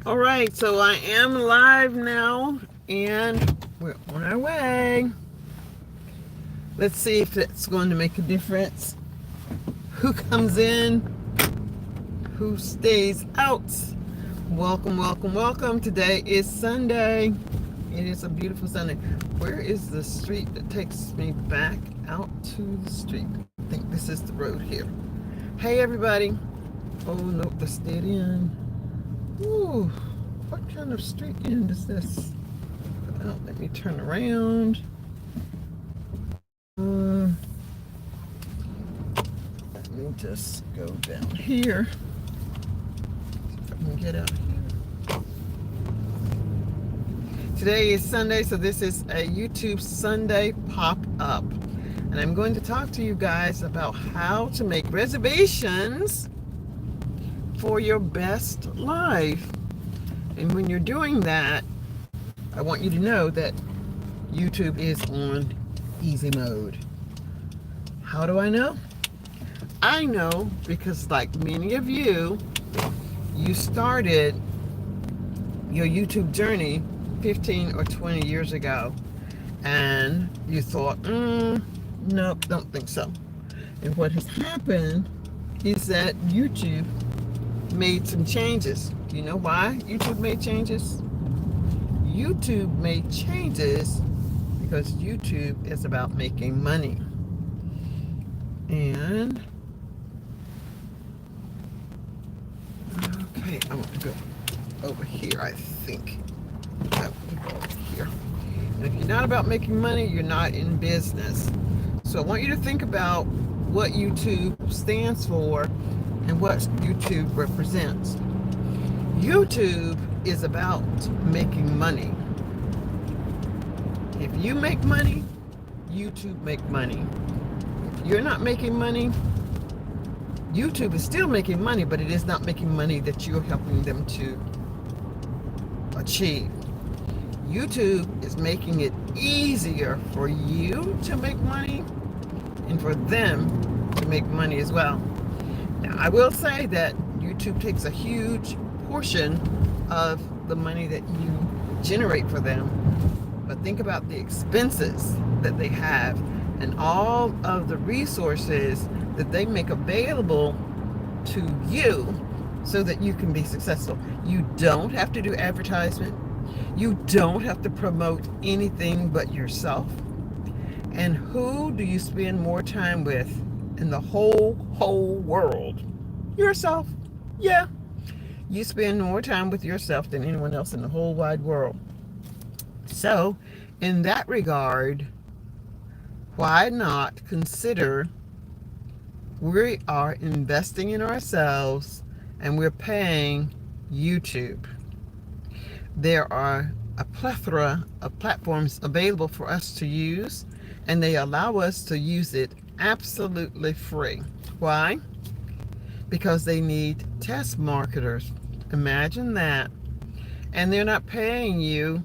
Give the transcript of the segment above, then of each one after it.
All right, so I am live now and we're on our way. Let's see if it's going to make a difference. Who comes in, who stays out. Welcome, welcome, welcome. Today is Sunday. It is a beautiful Sunday. Where is the street that takes me back out to the street? I think this is the road here. Hey, everybody. Oh, no, that's dead end. Ooh, what kind of street end is this? Oh, let me turn around. Let me just go down here. See if I can get out here. Today is Sunday, so this is a YouTube Sunday pop-up. And I'm going to talk to you guys about how to make reservations for your best life. And when you're doing that, I want you to know that YouTube is on easy mode. How do I know? I know because, like many of you, you started your YouTube journey 15 or 20 years ago and you thought, nope, don't think so. And what has happened is that YouTube made some changes. Do you know why YouTube made changes? YouTube made changes because YouTube is about making money. And okay, I want to go over here, I think. I want to go over here. And if you're not about making money, you're not in business. So I want you to think about what YouTube stands for and what YouTube represents. YouTube is about making money. If you make money, YouTube make money. If you're not making money, YouTube is still making money, but it is not making money that you're helping them to achieve. YouTube is making it easier for you to make money and for them to make money as well. Now, I will say that YouTube takes a huge portion of the money that you generate for them, but think about the expenses that they have and all of the resources that they make available to you so that you can be successful. You don't have to do advertisement. You don't have to promote anything but yourself. And who do you spend more time with in the whole world? Yourself. Yeah. You spend more time with yourself than anyone else in the whole wide world. So, in that regard, why not consider we are investing in ourselves and we're paying YouTube? There are a plethora of platforms available for us to use, and they allow us to use it absolutely free. Why? Because they need test marketers. Imagine that. And they're not paying you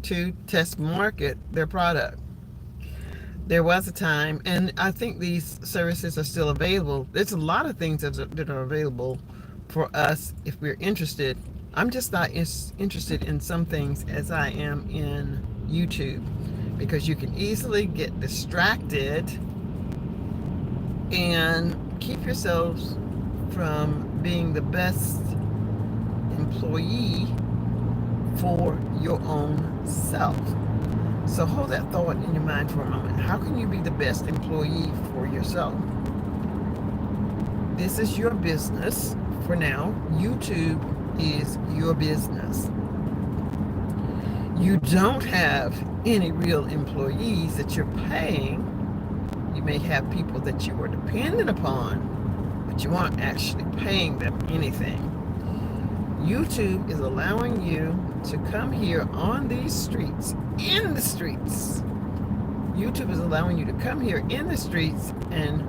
to test market their product. There was a time, and I think these services are still available. There's a lot of things that are available for us if we're interested. I'm just not interested in some things as I am in YouTube, because you can easily get distracted and keep yourselves from being the best employee for your own self. So hold that thought in your mind for a moment. How can you be the best employee for yourself? This is your business for now. YouTube is your business. You don't have any real employees that you're paying. You may have people that you are dependent upon, but you aren't actually paying them anything. YouTube is allowing you to come here on these streets, in the streets. YouTube is allowing you to come here in the streets and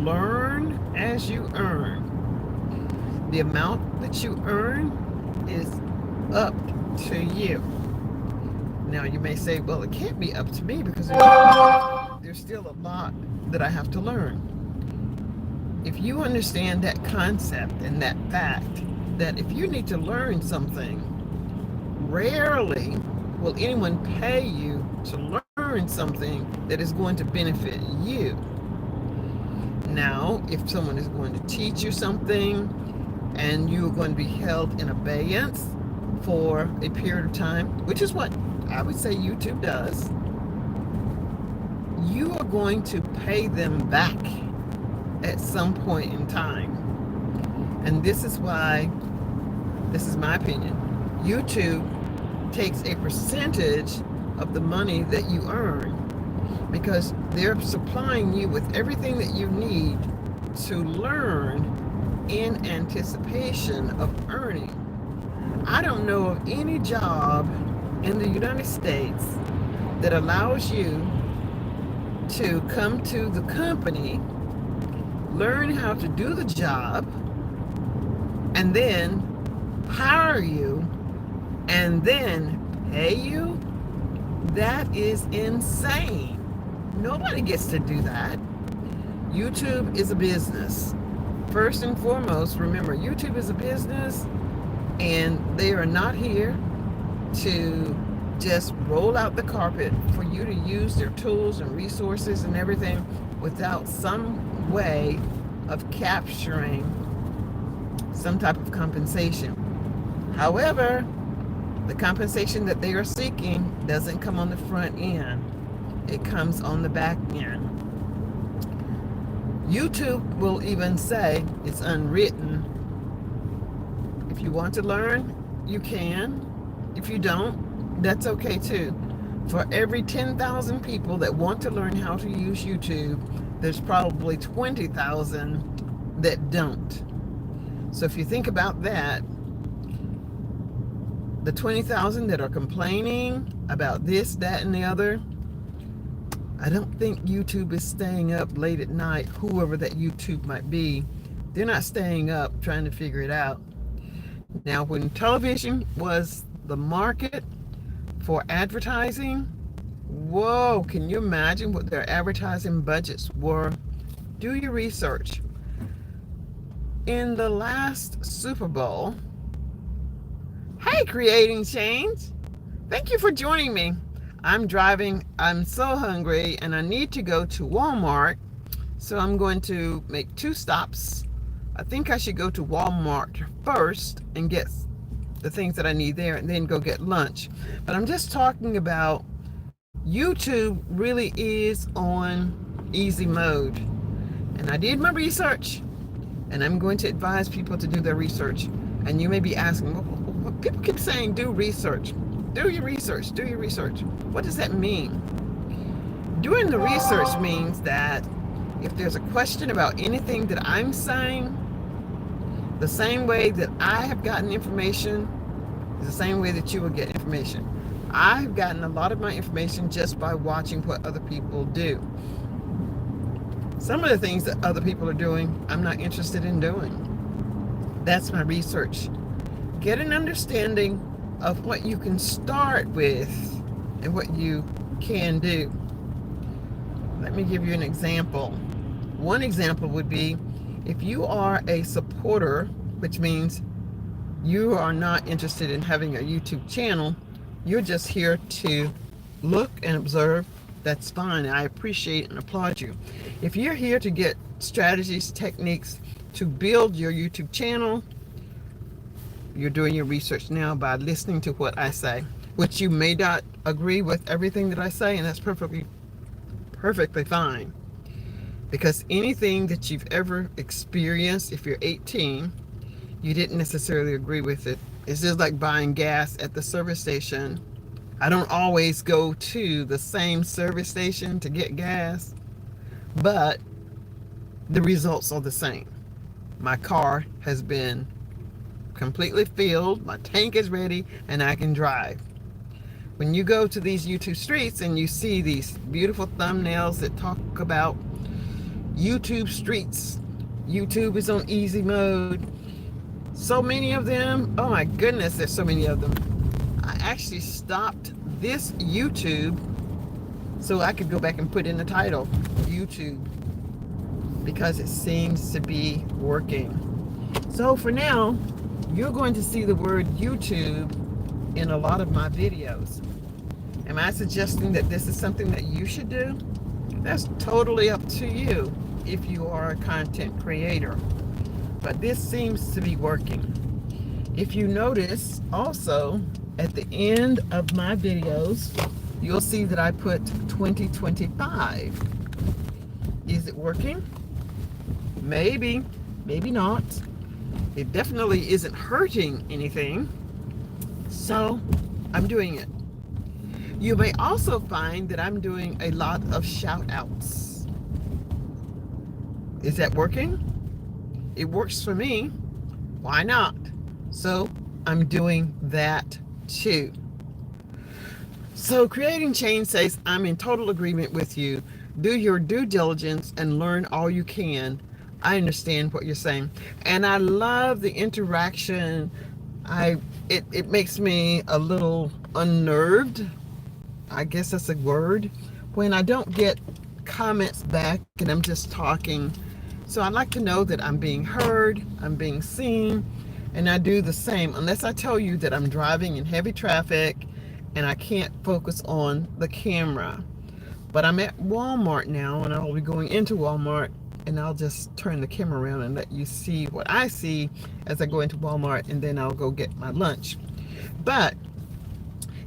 learn as you earn. The amount that you earn is up to you. Now you may say, well, it can't be up to me because there's still a lot that I have to learn. If you understand that concept and that fact, that if you need to learn something, Rarely will anyone pay you to learn something that is going to benefit you. Now, if someone is going to teach you something and you are going to be held in abeyance for a period of time, which is what I would say YouTube does, you are going to pay them back at some point in time. And this is why, this is my opinion, YouTube takes a percentage of the money that you earn because they're supplying you with everything that you need to learn in anticipation of earning. I don't know of any job in the United States that allows you to come to the company, learn how to do the job, and then hire you and then pay you. That is insane. Nobody gets to do that. YouTube is a business. First and foremost, remember, YouTube is a business, and they are not here to just roll out the carpet for you to use their tools and resources and everything without some way of capturing some type of compensation. However, the compensation that they are seeking doesn't come on the front end. It comes on the back end. YouTube will even say it's unwritten. If you want to learn, you can. If you don't, that's okay too. For every 10,000 people that want to learn how to use YouTube, there's probably 20,000 that don't. So if you think about that, the 20,000 that are complaining about this, that, and the other, I don't think YouTube is staying up late at night, whoever that YouTube might be. They're not staying up trying to figure it out. Now, when television was the market for advertising, whoa, can you imagine what their advertising budgets were? Do your research. In the last Super Bowl, hey, Creating Change, thank you for joining me. I'm driving, I'm so hungry, and I need to go to Walmart, so I'm going to make 2 stops. I think I should go to Walmart first and get the things that I need there and then go get lunch. But I'm just talking about YouTube really is on easy mode. And I did my research, and I'm going to advise people to do their research. And you may be asking, well, people keep saying do research. Do your research, do your research. What does that mean? Doing the research means that if there's a question about anything that I'm saying, the same way that I have gotten information is the same way that you will get information. I've gotten a lot of my information just by watching what other people do. Some of the things that other people are doing, I'm not interested in doing. That's my research. Get an understanding of what you can start with and what you can do. Let me give you an example. One example would be if you are a supporter, which means you are not interested in having a YouTube channel, you're just here to look and observe, that's fine. I appreciate and applaud you. If you're here to get strategies, techniques to build your YouTube channel, you're doing your research now by listening to what I say, which you may not agree with everything that I say, and that's perfectly fine. Because anything that you've ever experienced, if you're 18, you didn't necessarily agree with it. It's just like buying gas at the service station. I don't always go to the same service station to get gas, but the results are the same. My car has been completely filled, my tank is ready, and I can drive. When you go to these YouTube streets and you see these beautiful thumbnails that talk about YouTube streets, YouTube is on easy mode, so many of them, oh my goodness, there's so many of them. I actually stopped this YouTube so I could go back and put in the title, YouTube, because it seems to be working. So for now, you're going to see the word YouTube in a lot of my videos. Am I suggesting that this is something that you should do? That's totally up to you if you are a content creator. But this seems to be working. If you notice also at the end of my videos, you'll see that I put 2025. Is it working? Maybe, maybe not. It definitely isn't hurting anything. So I'm doing it. You may also find that I'm doing a lot of shout outs. Is that working? It works for me. Why not? So I'm doing that too. So Creating Change says, I'm in total agreement with you. Do your due diligence and learn all you can. I understand what you're saying. And I love the interaction. It makes me a little unnerved. I guess that's a word. When I don't get comments back and I'm just talking. So I like to know that I'm being heard, I'm being seen, and I do the same unless I tell you that I'm driving in heavy traffic and I can't focus on the camera. But I'm at Walmart now and I'll be going into Walmart and I'll just turn the camera around and let you see what I see as I go into Walmart, and then I'll go get my lunch. But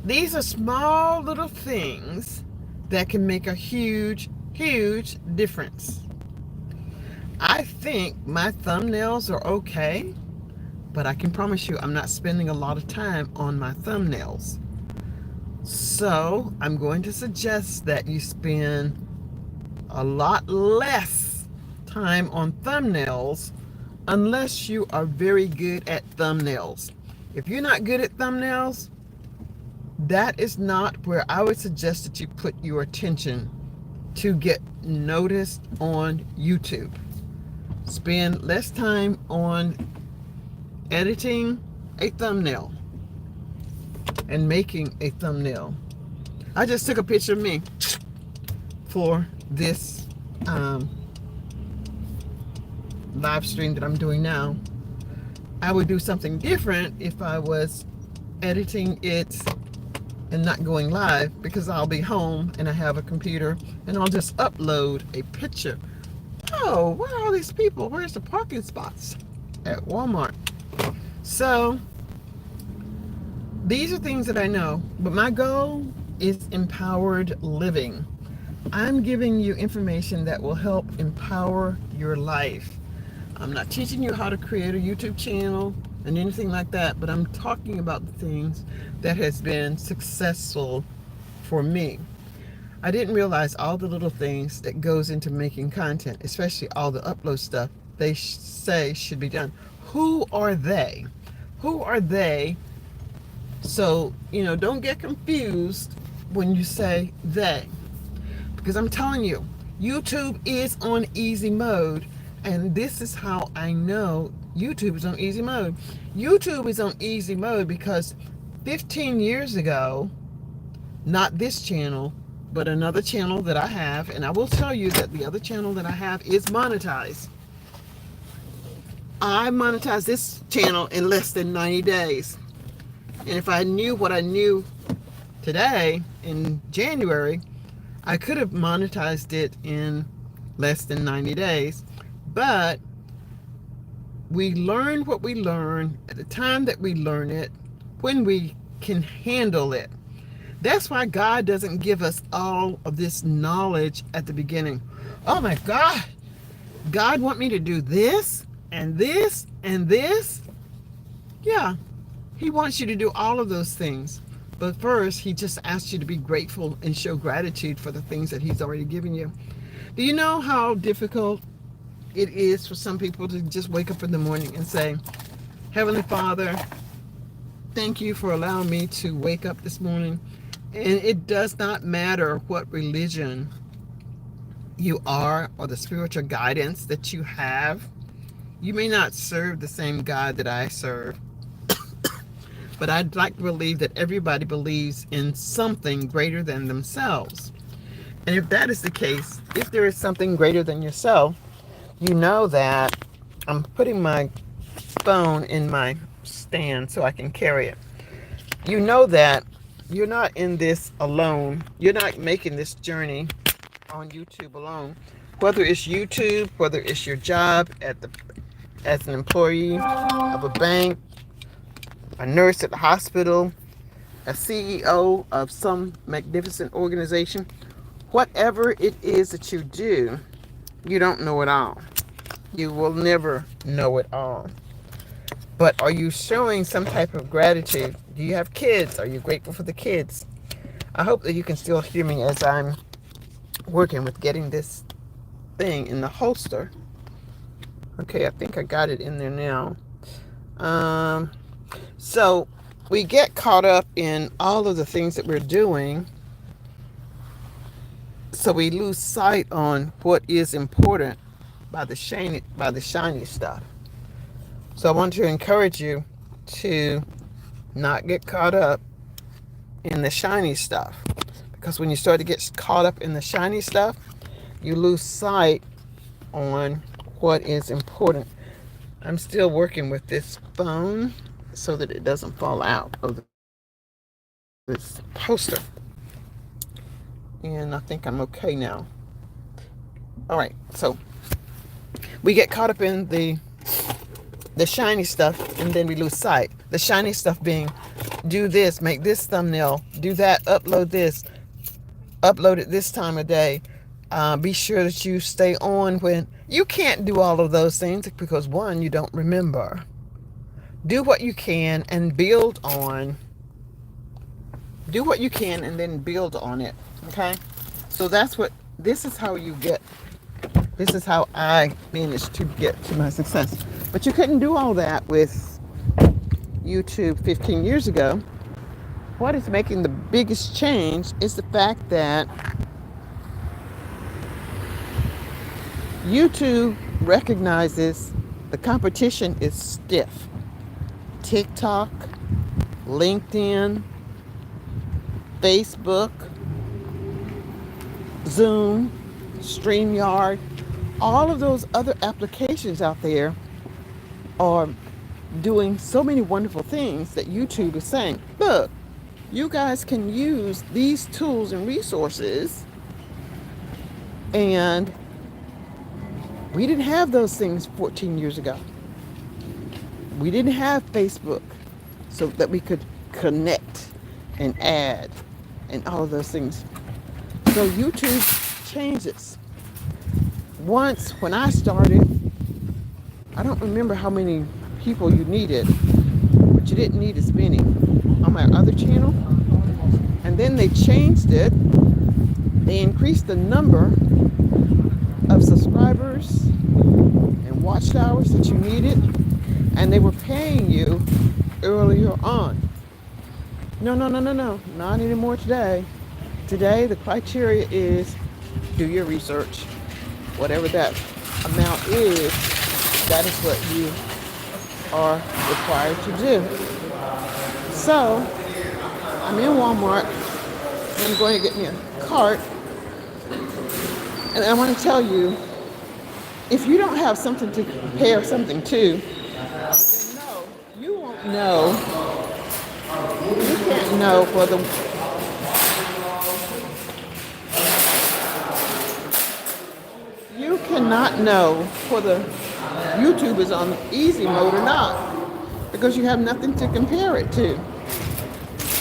these are small little things that can make a huge, huge difference. I think my thumbnails are okay, but I can promise you I'm not spending a lot of time on my thumbnails. So I'm going to suggest that you spend a lot less time on thumbnails unless you are very good at thumbnails. If you're not good at thumbnails, that is not where I would suggest that you put your attention to get noticed on YouTube. Spend less time on editing a thumbnail and making a thumbnail. I just took a picture of me for this live stream that I'm doing now. I would do something different if I was editing it and not going live, because I'll be home and I have a computer and I'll just upload a picture. Oh, where are all these people? Where's the parking spots at Walmart? So these are things that I know, but my goal is empowered living. I'm giving you information that will help empower your life. I'm not teaching you how to create a YouTube channel and anything like that, but I'm talking about the things that has been successful for me. I didn't realize all the little things that goes into making content, especially all the upload stuff they say should be done. Who are they? Who are they? So, don't get confused when you say they. Because I'm telling you, YouTube is on easy mode. And this is how I know YouTube is on easy mode. YouTube is on easy mode because 15 years ago, not this channel, but another channel that I have, and I will tell you that the other channel that I have is monetized. I monetized this channel in less than 90 days. And if I knew what I knew today in January, I could have monetized it in less than 90 days. But we learn what we learn at the time that we learn it, when we can handle it. That's why God doesn't give us all of this knowledge at the beginning. Oh my God, God want me to do this and this and this? Yeah, He wants you to do all of those things. But first, He just asks you to be grateful and show gratitude for the things that He's already given you. Do you know how difficult it is for some people to just wake up in the morning and say, Heavenly Father, thank you for allowing me to wake up this morning. And it does not matter what religion you are or the spiritual guidance that you have. You may not serve the same God that I serve, but I'd like to believe that everybody believes in something greater than themselves. And if that is the case, if there is something greater than yourself, you know that I'm putting my phone in my stand so I can carry it. you know that you're not in this alone. You're not making this journey on YouTube alone. Whether it's YouTube, whether it's your job as an employee of a bank, a nurse at the hospital, a CEO of some magnificent organization, whatever it is that you do, you don't know it all. You will never know it all. But are you showing some type of gratitude? Do you have kids? Are you grateful for the kids? I hope that you can still hear me as I'm working with getting this thing in the holster. Okay, I think I got it in there now. So we get caught up in all of the things that we're doing, so we lose sight on what is important by the shiny stuff. So I want to encourage you to not get caught up in the shiny stuff, because when you start to get caught up in the shiny stuff, you lose sight on what is important. I'm still working with this phone so that it doesn't fall out of this poster. And I think I'm okay now. All right, so we get caught up in the shiny stuff, and then we lose sight. The shiny stuff being, do this, make this thumbnail, do that, upload it this time of day. Be sure that you stay on when you can't do all of those things, because one, you don't remember. Do what you can and build on. Do what you can and then build on it. Okay? So this is how I managed to get to my success. But you couldn't do all that with YouTube 15 years ago. What is making the biggest change is the fact that YouTube recognizes the competition is stiff. TikTok, LinkedIn, Facebook, Zoom, StreamYard, all of those other applications out there are doing so many wonderful things that YouTube is saying, look, you guys can use these tools and resources. And we didn't have those things 14 years ago. We didn't have Facebook so that we could connect and add and all of those things. So YouTube changes. Once, when I started, I don't remember how many people you needed, but you didn't need as many on my other channel. And then they changed it. They increased the number of subscribers and watch hours that you needed, and they were paying you earlier on. No, not anymore today. Today, the criteria is do your research. Whatever that amount is, that is what you are required to do. So, I'm in Walmart, and I'm going to get me a cart, and I want to tell you, if you don't have something to compare something to, then no, you won't know. You can't know for the you cannot know whether YouTube is on easy mode or not, because you have nothing to compare it to.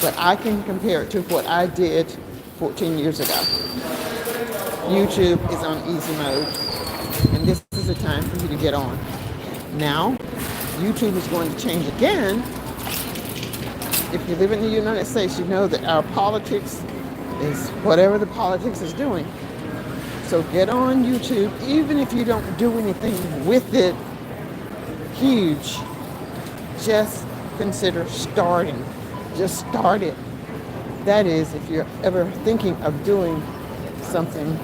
But I can compare it to what I did 14 years ago. YouTube is on easy mode, and this is the time for you to get on. Now, YouTube is going to change again. If you live in the United States, you know that our politics is whatever the politics is doing. So get on YouTube, even if you don't do anything with it huge. Just consider starting. Just start it. That is, if you're ever thinking of doing something,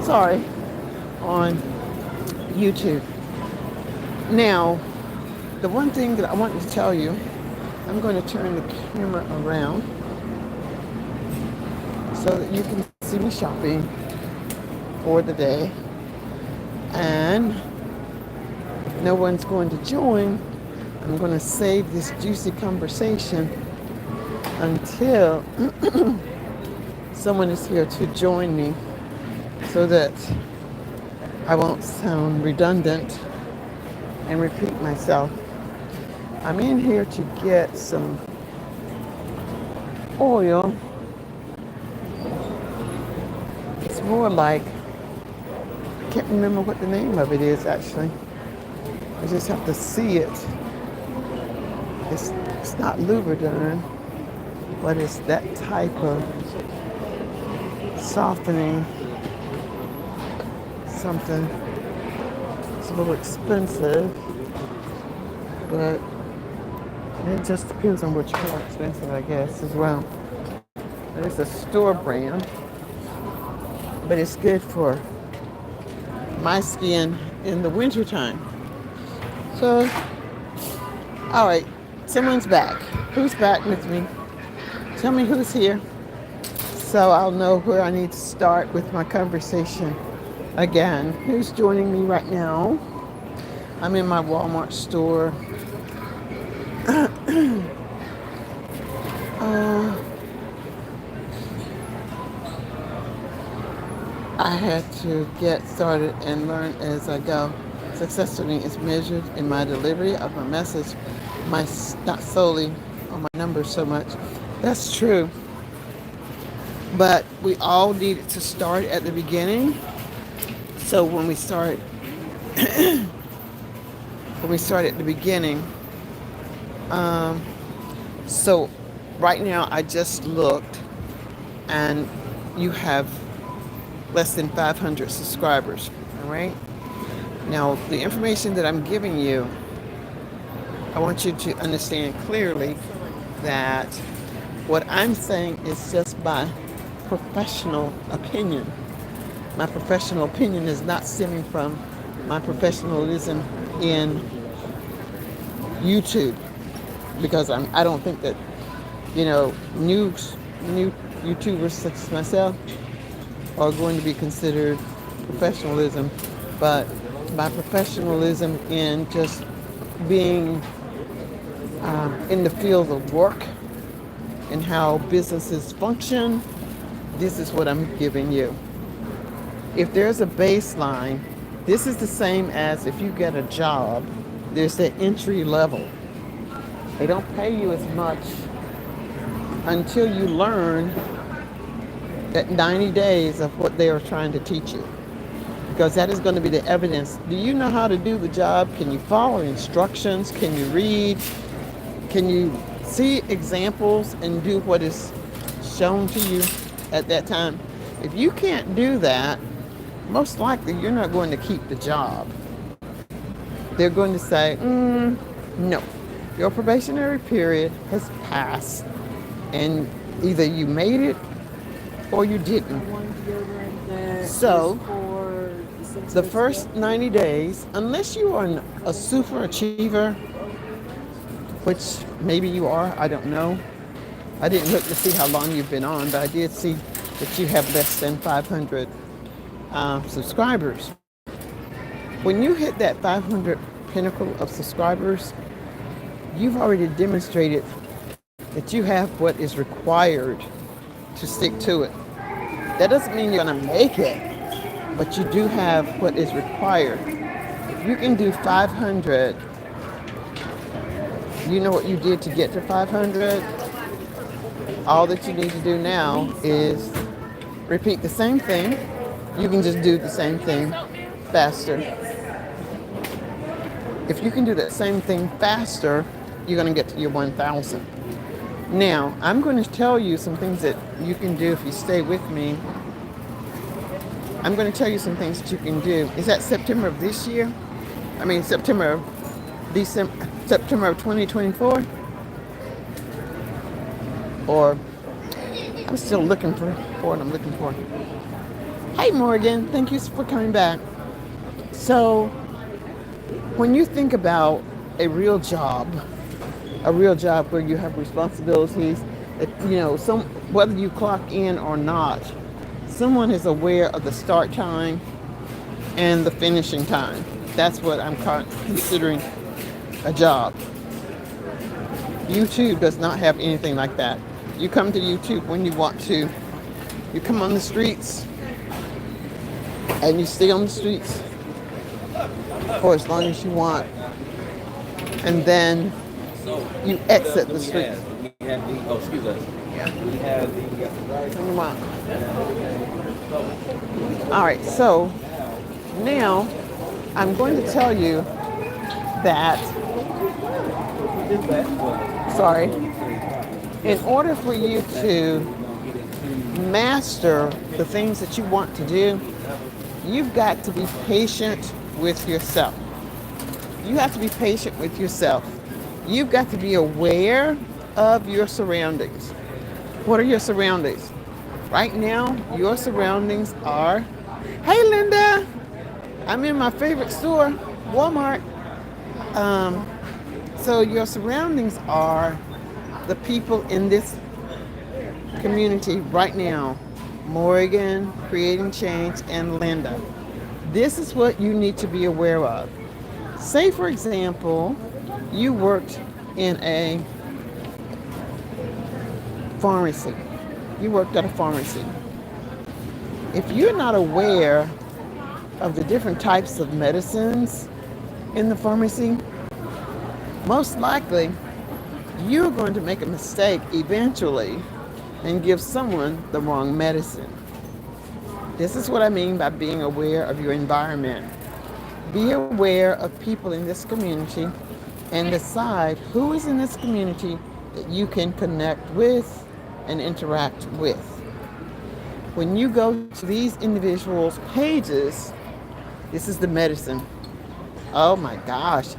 on YouTube. Now, the one thing that I wanted to tell you, I'm going to turn the camera around so that you can see me shopping for the day, and no one's going to join I'm going to save this juicy conversation until someone is here to join me so that I won't sound redundant and repeat myself. I'm in here to get some oil. It's more like, I can't remember what the name of it is actually. I just have to see it. It's not lubricant, but it's that type of softening something. It's a little expensive, but it just depends on what you call expensive, I guess, as well. But it's a store brand, but it's good for my skin in the wintertime. So, all right, someone's back. Who's back with me? Tell me who's here so I'll know where I need to start with my conversation again. Who's joining me right now? I'm in my Walmart store. I had to get started and learn as I go. Success is measured in my delivery of my message, not solely on my numbers so much. That's true. But we all needed to start at the beginning. So when we start at the beginning, so right now I just looked and you have less than 500 subscribers, all right? Now, the information that I'm giving you, I want you to understand clearly that what I'm saying is just my professional opinion. My professional opinion is not stemming from my professionalism in YouTube, because I don't think that, new YouTubers such as myself are going to be considered professionalism, but my professionalism in just being in the field of work and how businesses function, this is what I'm giving you. If there's a baseline, this is the same as if you get a job, there's the entry level. They don't pay you as much until you learn that 90 days of what they are trying to teach you, because that is going to be the evidence. Do you know how to do the job? Can you follow instructions? Can you read? Can you see examples and do what is shown to you at that time? If you can't do that, most likely you're not going to keep the job. They're going to say, no, your probationary period has passed and either you made it or you didn't. So the first 90 days, unless you are a super achiever, which maybe you are, I don't know. I didn't look to see how long you've been on, but I did see that you have less than 500 subscribers. When you hit that 500 pinnacle of subscribers, you've already demonstrated that you have what is required to stick to it. That doesn't mean you're going to make it, but you do have what is required. If you can do 500, you know what you did to get to 500? All that you need to do now is repeat the same thing. You can just do the same thing faster. If you can do that same thing faster, you're going to get to your 1,000. Now, I'm going to tell you some things that you can do if you stay with me. I'm going to tell you some things that you can do. Is that September of this year? I mean, September of 2024? Or, I'm still looking for what I'm looking for. Hey, Morgan, thank you for coming back. So, when you think about a real job where you have responsibilities, that, whether you clock in or not, someone is aware of the start time and the finishing time. That's what I'm considering a job. YouTube does not have anything like that. You come to YouTube when you want to. You come on the streets and you stay on the streets for as long as you want. And then you exit the streets. Excuse us. We have All right, so now I'm going to tell you that, sorry, in order for you to master the things that you want to do, you've got to be patient with yourself. You have to be patient with yourself. You've got to be aware of your surroundings. What are your surroundings? Right now, your surroundings are, hey Linda, I'm in my favorite store, Walmart. So your surroundings are the people in this community right now. Morgan, Creating Change, and Linda. This is what you need to be aware of. Say, for example, you worked in a pharmacy. You worked at a pharmacy. If you're not aware of the different types of medicines in the pharmacy, most likely you're going to make a mistake eventually and give someone the wrong medicine. This is what I mean by being aware of your environment. Be aware of people in this community and decide who is in this community that you can connect with and interact with. When you go to these individuals' pages, this is the medicine. Oh my gosh,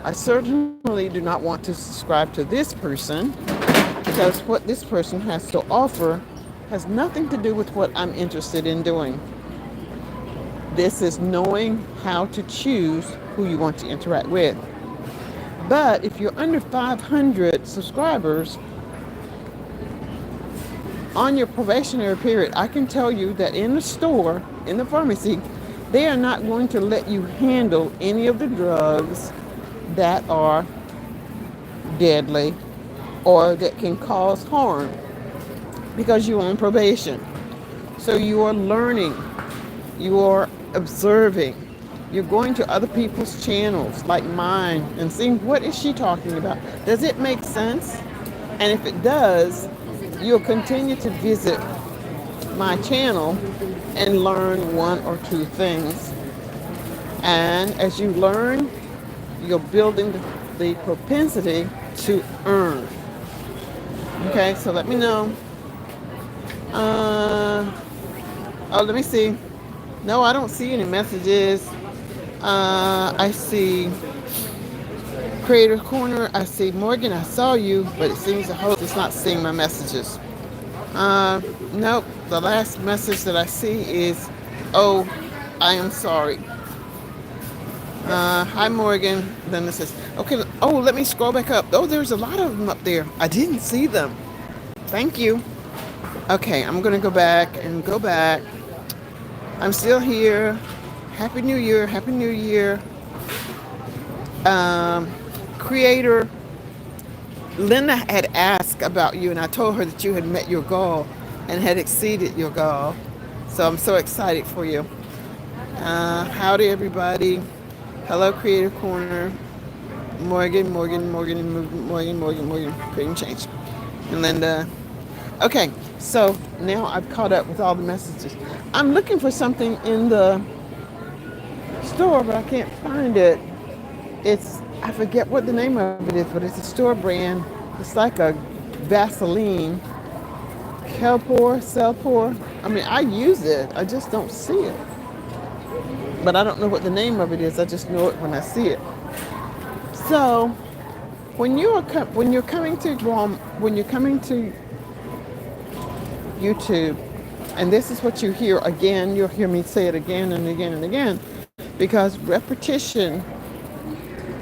I certainly do not want to subscribe to this person because what this person has to offer has nothing to do with what I'm interested in doing. This is knowing how to choose who you want to interact with. But if you're under 500 subscribers on your probationary period, I can tell you that in the store, in the pharmacy, they are not going to let you handle any of the drugs that are deadly or that can cause harm because you're on probation. So you are learning, you are observing, you're going to other people's channels like mine and seeing what is she talking about. Does it make sense? And if it does, you'll continue to visit my channel and learn one or two things. And as you learn, you're building the propensity to earn. Okay, so let me know. Oh, let me see. No, I don't see any messages. I see Creator Corner. I see Morgan. I saw you, but it seems the host is not seeing my messages. Nope. The last message that I see is, oh, I am sorry. Hi, Morgan. Then it says, okay, oh, let me scroll back up. Oh, there's a lot of them up there. I didn't see them. Thank you. Okay, I'm going to go back and go back. I'm still here. Happy New Year. Happy New Year. Creator, Linda had asked about you, and I told her that you had met your goal and had exceeded your goal. So I'm so excited for you. Howdy, everybody. Hello, Creator Corner. Morgan, Creating Change. And Linda. Okay, so now I've caught up with all the messages. I'm looking for something in the store, but I can't find it. I forget what the name of it is, but it's a store brand. It's like a Vaseline. Cellpore. I mean, I use it. I just don't see it. But I don't know what the name of it is. I just know it when I see it. So when you're coming to YouTube, and this is what you hear again, you'll hear me say it again and again and again, because repetition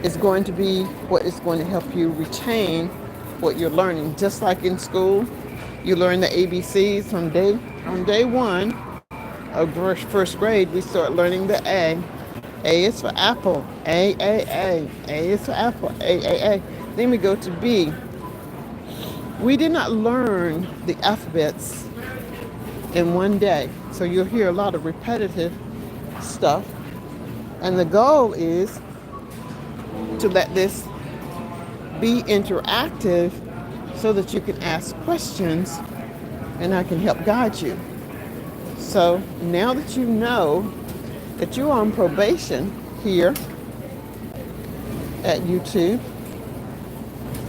is going to be what is going to help you retain what you're learning. Just like in school, you learn the ABCs on day one of first grade. We start learning the A. A is for apple. A. A is for apple. A. Then we go to B. We did not learn the alphabets in one day. So you'll hear a lot of repetitive stuff. And the goal is to let this be interactive so that you can ask questions and I can help guide you. So now that you know that you're on probation here at YouTube,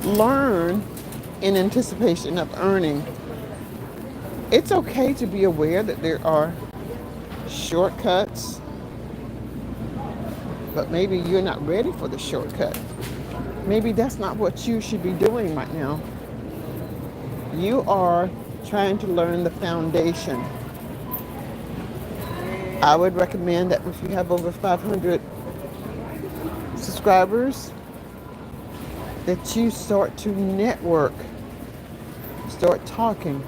learn in anticipation of earning. It's okay to be aware that there are shortcuts, but maybe you're not ready for the shortcut. Maybe that's not what you should be doing right now. You are trying to learn the foundation. I would recommend that if you have over 500 subscribers, that you start to network, start talking.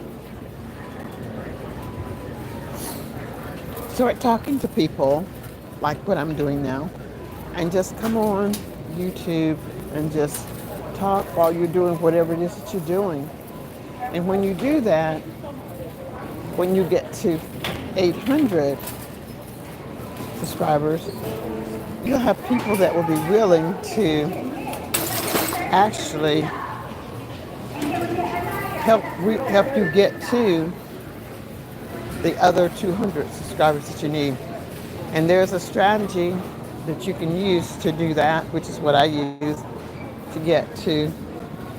Start talking to people like what I'm doing now, and just come on YouTube and just talk while you're doing whatever it is that you're doing. And when you do that, when you get to 800 subscribers, you'll have people that will be willing to actually help you get to the other 200 subscribers that you need. And there's a strategy that you can use to do that, which is what I use to get to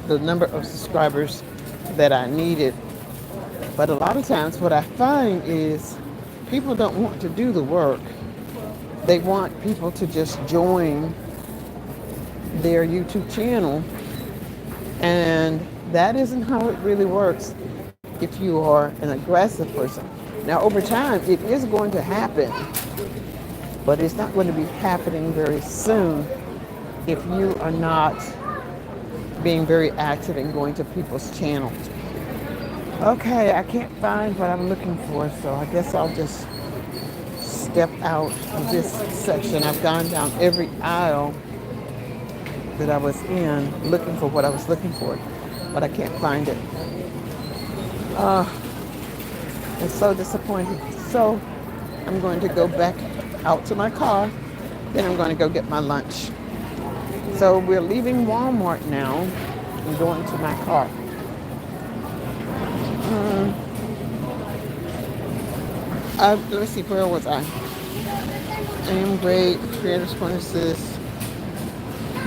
the number of subscribers that I needed. But a lot of times what I find is people don't want to do the work. They want people to just join their YouTube channel, and that isn't how it really works if you are an aggressive person. Now, over time, it is going to happen, but it's not going to be happening very soon if you are not being very active and going to people's channels. Okay, I can't find what I'm looking for, so I guess I'll just step out of this section. I've gone down every aisle that I was in looking for what I was looking for, but I can't find it. It's so disappointing. So I'm going to go back out to my car, then I'm going to go get my lunch. So we're leaving Walmart now and going to my car. Let me see, where was I? I am great. Creators Cornices.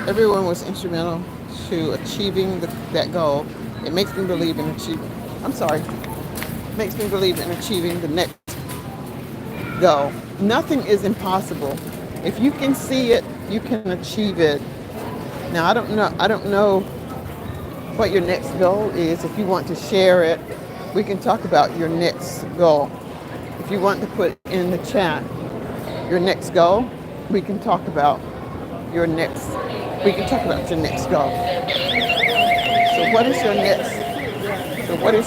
Everyone was instrumental to achieving that goal. It makes me believe in achieving. Makes me believe in achieving the next goal. Nothing is impossible. If you can see it, you can achieve it. Now, I don't know what your next goal is. If you want to share it, we can talk about your next goal. If you want to put in the chat your next goal, we can talk about your next goal. So what is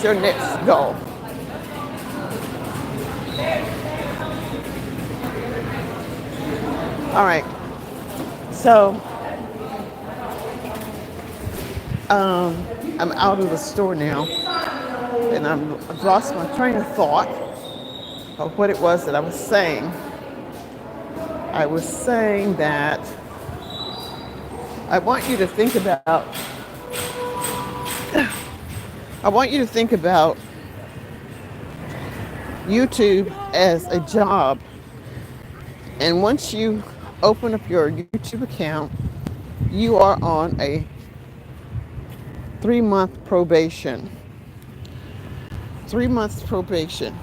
your next goal? All right. So I'm out of the store now, and I've lost my train of thought of what it was that I was saying. I was saying that I want you to think about YouTube as a job. And once you open up your YouTube account, you are on a 3-month probation. 3 months probation.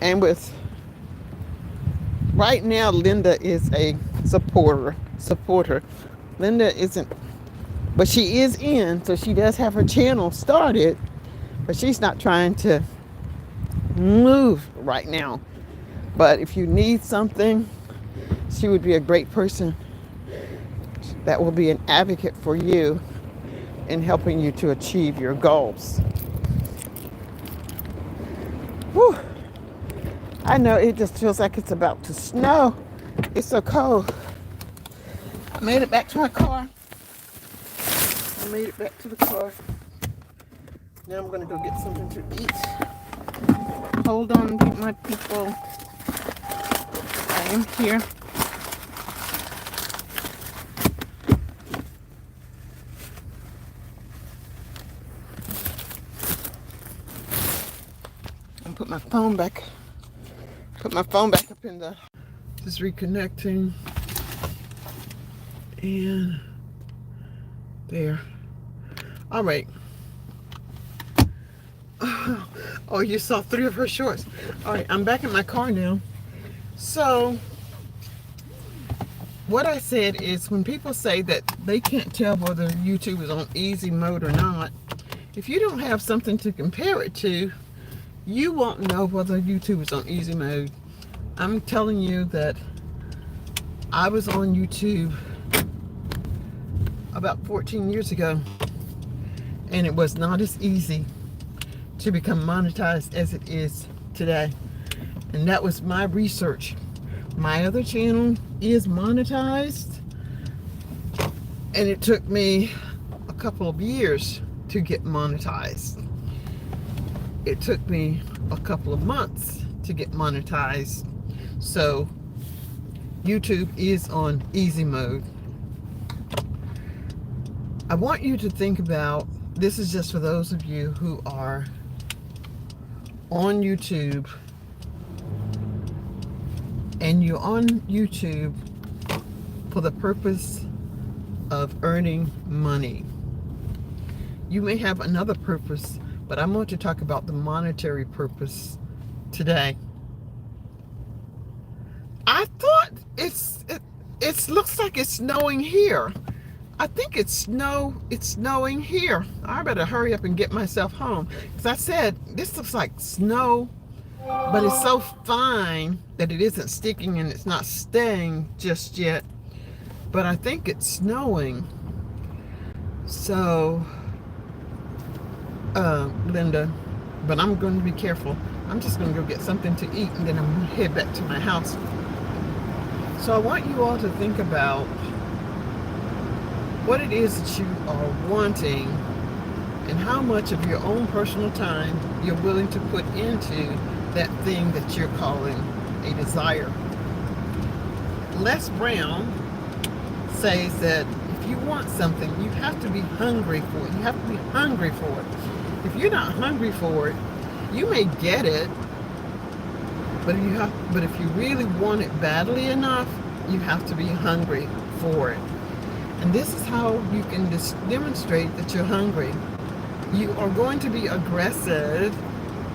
And right now, Linda is a supporter. Linda isn't, but she is in, so she does have her channel started, but she's not trying to move right now. But if you need something, she would be a great person that will be an advocate for you in helping you to achieve your goals. Whew. I know it just feels like it's about to snow. It's so cold. I made it back to my car. I made it back to the car. Now I'm gonna go get something to eat. Hold on, my people. I am here. I'll put my phone back. Put my phone back up in the. Just reconnecting. And there. All right. Oh, you saw 3 of her shorts. All right, I'm back in my car now. So, what I said is when people say that they can't tell whether YouTube is on easy mode or not, if you don't have something to compare it to, you won't know whether YouTube is on easy mode. I'm telling you that I was on YouTube about 14 years ago, and it was not as easy to become monetized as it is today. And that was my research. My other channel is monetized, and it took me a couple of years to get monetized. It took me a couple of months to get monetized. So YouTube is on easy mode. I want you to think about, this is just for those of you who are on YouTube, and you're on YouTube for the purpose of earning money. You may have another purpose, but I'm going to talk about the monetary purpose today. I thought it looks like it's snowing here. I think it's snowing here. I better hurry up and get myself home. Because I said, this looks like snow, but it's so fine that it isn't sticking and it's not staying just yet. But I think it's snowing. So, Linda, but I'm going to be careful. I'm just going to go get something to eat, and then I'm going to head back to my house. So I want you all to think about what it is that you are wanting and how much of your own personal time you're willing to put into that thing that you're calling a desire. Les Brown says that if you want something, you have to be hungry for it. You have to be hungry for it. If you're not hungry for it, you may get it, but if you really want it badly enough, you have to be hungry for it. And this is how you can demonstrate that you're hungry. You are going to be aggressive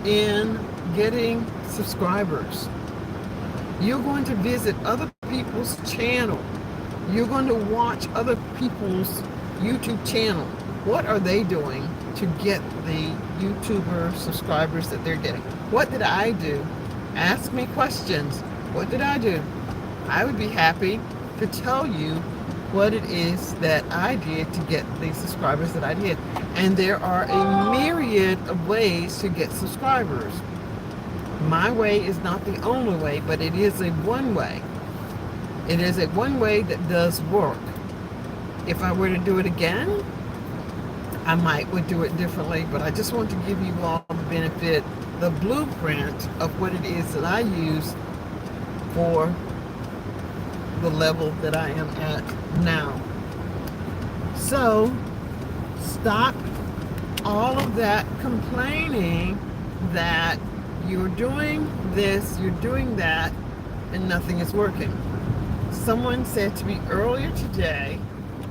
in getting subscribers. You're going to visit other people's channel. You're going to watch other people's YouTube channel. What are they doing to get the YouTuber subscribers that they're getting? What did I do? Ask me questions. What did I do? I would be happy to tell you what it is that I did to get the subscribers that I did. And there are a myriad of ways to get subscribers. My way is not the only way, but it is a one way. It is a one way that does work. If I were to do it again, I would do it differently, but I just want to give you all the benefit, the blueprint of what it is that I use for the level that I am at now. So stop all of that complaining that you're doing this, you're doing that, and nothing is working. Someone said to me earlier today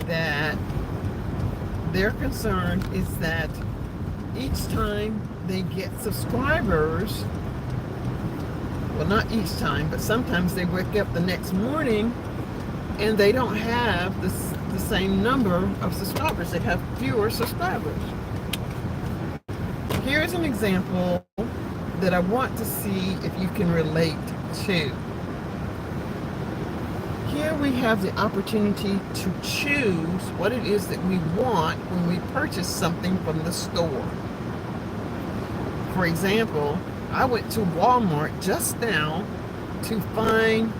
that their concern is that each time they get subscribers, well, not each time, but sometimes they wake up the next morning and they don't have the same number of subscribers. They have fewer subscribers. Here's an example that I want to see if you can relate to. Here we have the opportunity to choose what it is that we want when we purchase something from the store. For example, I went to Walmart just now to find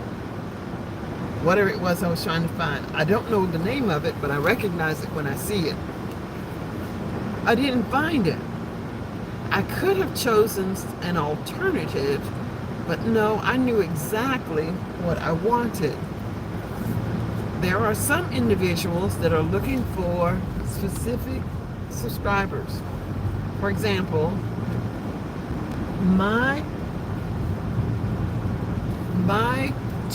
whatever it was I was trying to find. I don't know the name of it, but I recognize it when I see it. I didn't find it. I could have chosen an alternative, but no, I knew exactly what I wanted. There are some individuals that are looking for specific subscribers. For example, my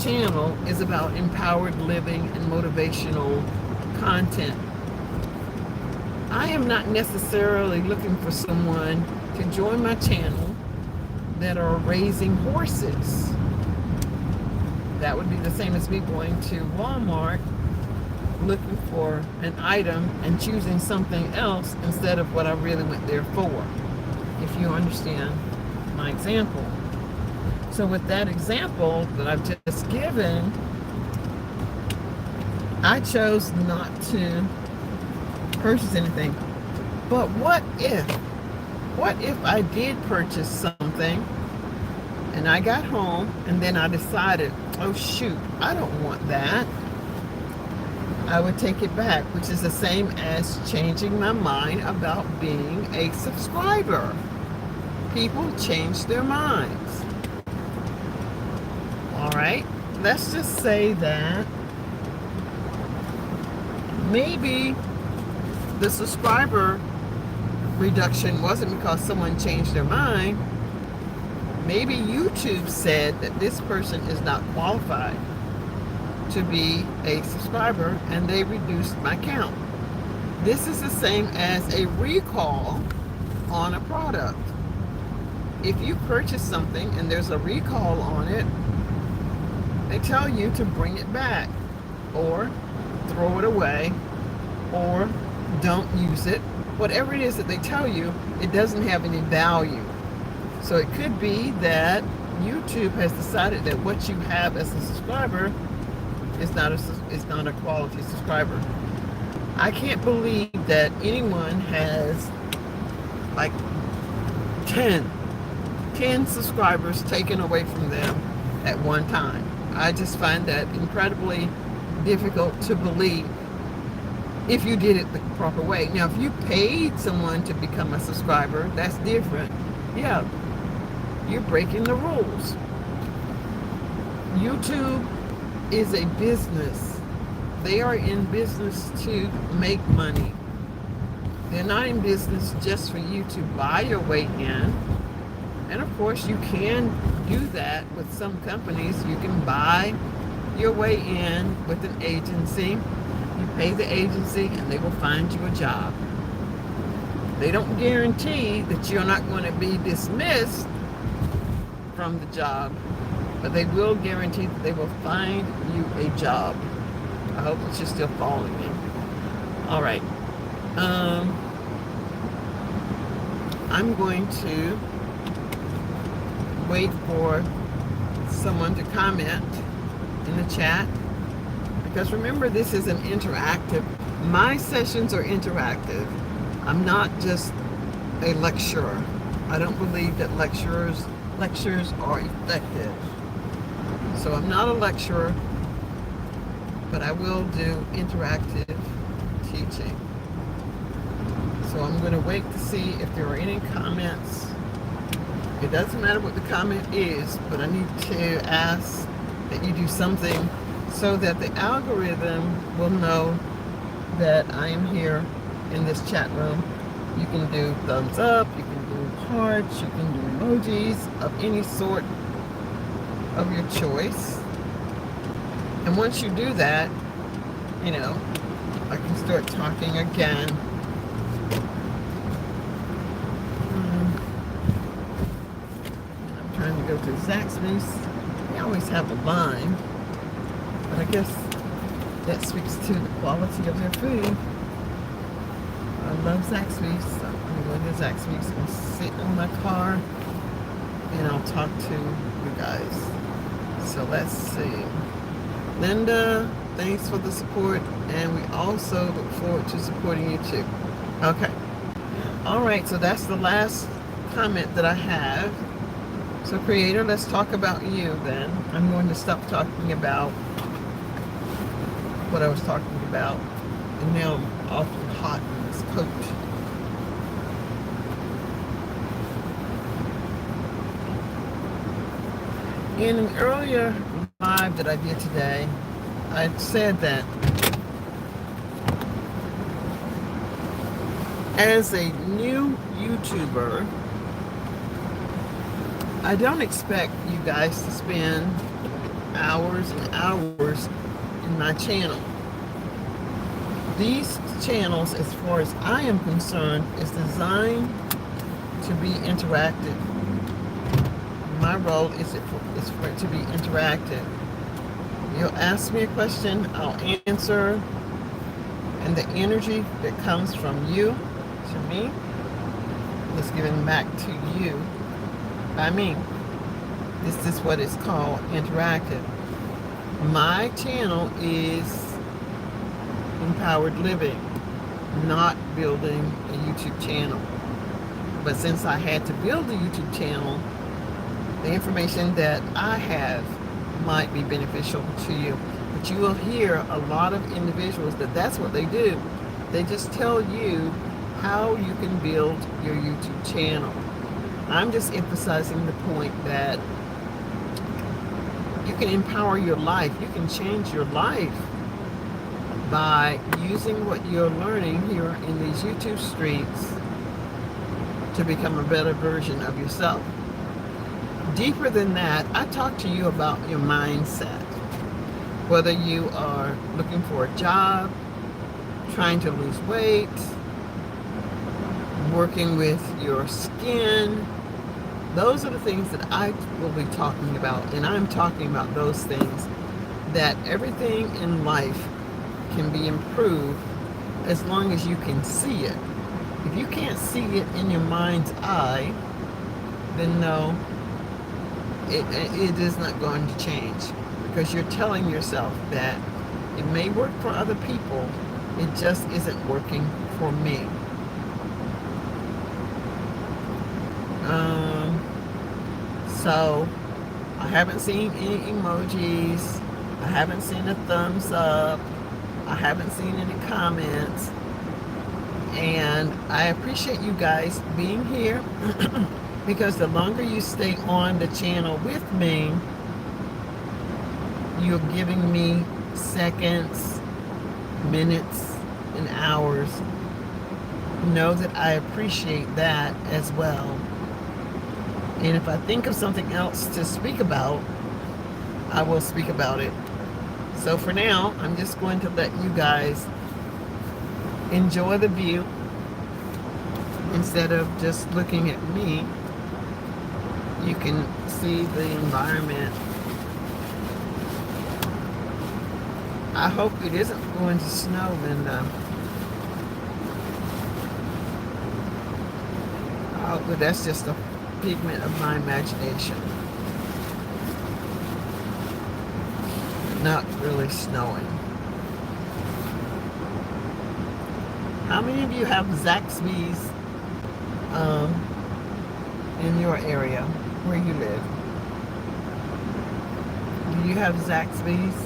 channel is about empowered living and motivational content. I am not necessarily looking for someone to join my channel that are raising horses. That would be the same as me going to Walmart looking for an item and choosing something else instead of what I really went there for, if you understand my example. So with that example that I've just given, I chose not to purchase anything. But what if I did purchase something and I got home and then I decided, oh shoot, I don't want that. I would take it back, which is the same as changing my mind about being a subscriber. People change their minds. All right, let's just say that maybe the subscriber reduction wasn't because someone changed their mind. Maybe YouTube said that this person is not qualified to be a subscriber and they reduced my count. This is the same as a recall on a product. If you purchase something and there's a recall on it, they tell you to bring it back or throw it away or don't use it. Whatever it is that they tell you, it doesn't have any value. So it could be that YouTube has decided that what you have as a subscriber is not a quality subscriber. I can't believe that anyone has like 10 subscribers taken away from them at one time. I just find that incredibly difficult to believe if you did it the proper way. Now, if you paid someone to become a subscriber, that's different. Yeah, you're breaking the rules. YouTube is a business. They are in business to make money. They're not in business just for you to buy your way in. And of course, you can do that with some companies. You can buy your way in with an agency. You pay the agency and they will find you a job. They don't guarantee that you're not going to be dismissed from the job, but they will guarantee that they will find you a job. I hope that you're still following me. All right. I'm going to wait for someone to comment in the chat, because remember, this is an interactive. My sessions are interactive. I'm not just a lecturer. I don't believe that lectures are effective. So I'm not a lecturer, but I will do interactive teaching. So I'm going to wait to see if there are any comments. It doesn't matter what the comment is, but I need to ask that you do something so that the algorithm will know that I am here in this chat room. You can do thumbs up, you can do hearts, you can do emojis of any sort of your choice. And once you do that, you know, I can start talking again. I'm trying to go to Zaxby's. They always have a line, but I guess that speaks to the quality of their food. I love Zaxby's, so I'm going to Zaxby's and sit in my car and I'll talk to you guys. So let's see. Linda, thanks for the support, and we also look forward to supporting you too. Okay. All right, so that's the last comment that I have. So creator, let's talk about you then. I'm going to stop talking about what I was talking about, and now I'm awfully hot in this coat. In an earlier live that I did today, I said that as a new YouTuber, I don't expect you guys to spend hours and hours in my channel. These channels, as far as I am concerned, is designed to be interactive. My role is for it to be interactive. You'll ask me a question, I'll answer, and the energy that comes from you to me is given back to you by me. This is what is called interactive. My channel is empowered living, not building a YouTube channel. But since I had to build a YouTube channel, the information that I have might be beneficial to you. But you will hear a lot of individuals that's what they do. They just tell you how you can build your YouTube channel. I'm just emphasizing the point that you can empower your life. You can change your life by using what you're learning here in these YouTube streets to become a better version of yourself. Deeper than that, I talk to you about your mindset. Whether you are looking for a job, trying to lose weight, working with your skin, those are the things that I will be talking about. And I'm talking about those things, that everything in life can be improved as long as you can see it. If you can't see it in your mind's eye, then no, it is not going to change, because you're telling yourself that it may work for other people, it just isn't working for me. So I haven't seen any emojis, I haven't seen a thumbs up, I haven't seen any comments, and I appreciate you guys being here because the longer you stay on the channel with me, you're giving me seconds, minutes, and hours. Know that I appreciate that as well. And if I think of something else to speak about, I will speak about it. So for now, I'm just going to let you guys enjoy the view instead of just looking at me. You can see the environment. I hope it isn't going to snow, Linda. I hope that that's just a figment of my imagination. Not really snowing. How many of you have Zaxby's in your area where you live? Do you have Zaxby's?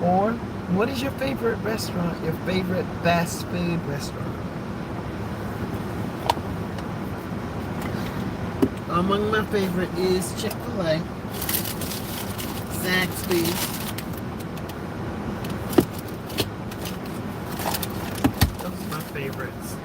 Or what is your favorite restaurant, your favorite fast food restaurant? Among my favorite is Chick-fil-A, Zaxby's. Those are my favorites.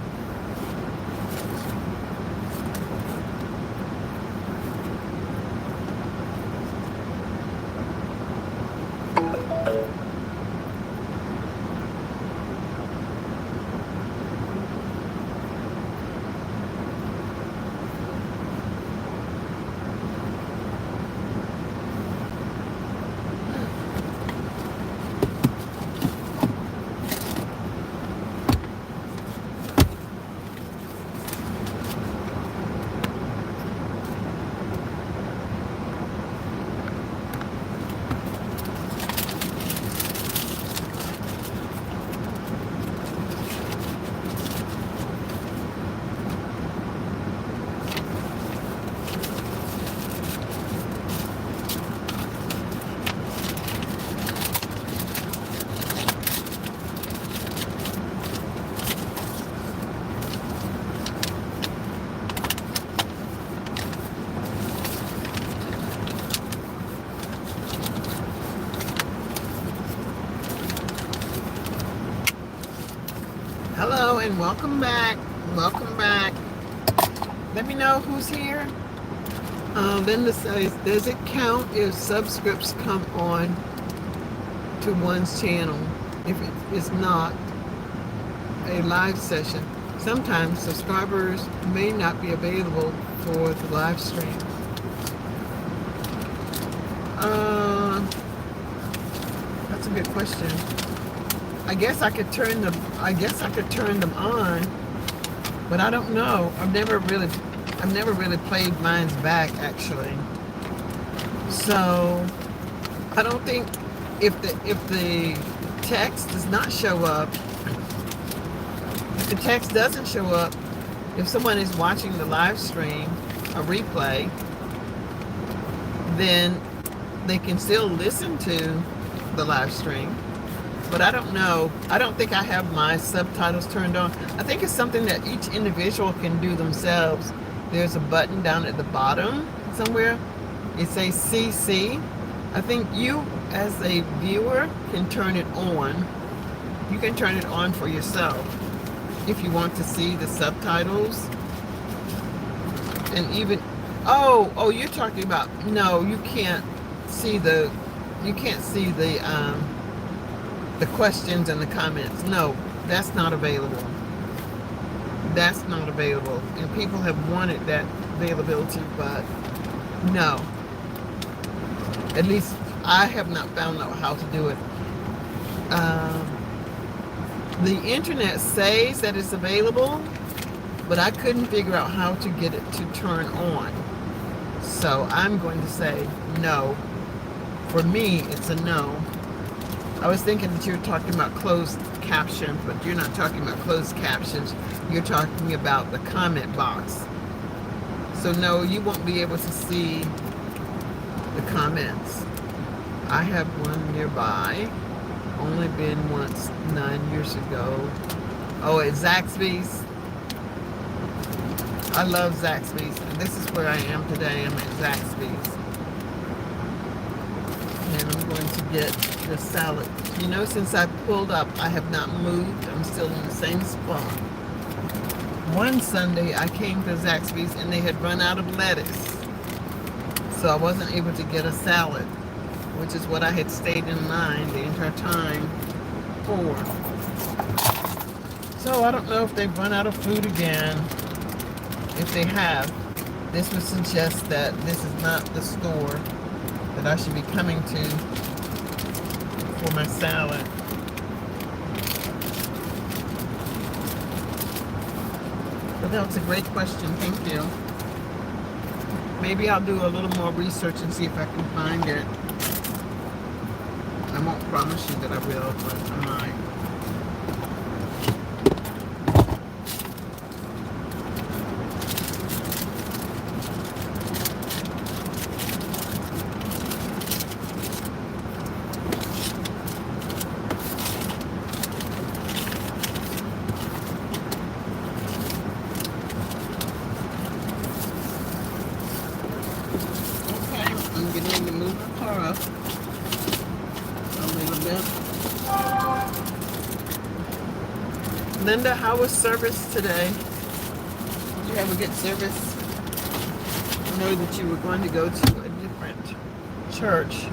Hello and welcome back. Welcome back. Let me know who's here. Linda says, does it count if subscripts come on to one's channel if it is not a live session? Sometimes subscribers may not be available for the live stream. That's a good question. I guess I could turn them on, but I don't know. I've never really played mine's back actually. So I don't think if the text does not show up, if the text doesn't show up, if someone is watching the live stream, a replay, then they can still listen to the live stream. But I don't know. I don't think I have my subtitles turned on. I think it's something that each individual can do themselves. There's a button down at the bottom somewhere. It says CC. I think you, as a viewer, can turn it on. You can turn it on for yourself if you want to see the subtitles. And even, oh, you're talking about, no, you can't see the questions and the comments. No, that's not available. That's not available. And people have wanted that availability, but no. At least I have not found out how to do it. The internet says that it's available, but I couldn't figure out how to get it to turn on. So I'm going to say no. For me, it's a no. I was thinking that you were talking about closed captions, but you're not talking about closed captions. You're talking about the comment box. So no, you won't be able to see the comments. I have one nearby. Only been once 9 years ago. Oh, at Zaxby's. I love Zaxby's. And this is where I am today. I'm at Zaxby's. And I'm going to get the salad. You know, since I pulled up, I have not moved. I'm still in the same spot. One Sunday, I came to Zaxby's and they had run out of lettuce. So I wasn't able to get a salad, which is what I had stayed in line the entire time for. So I don't know if they've run out of food again. If they have, this would suggest that this is not the store that I should be coming to for my salad. But that was a great question, thank you. Maybe I'll do a little more research and see if I can find it. I won't promise you that I will, but I might. I'm getting to move the car up a little bit. Linda, how was service today? Did you have a good service? I know that you were going to go to a different church.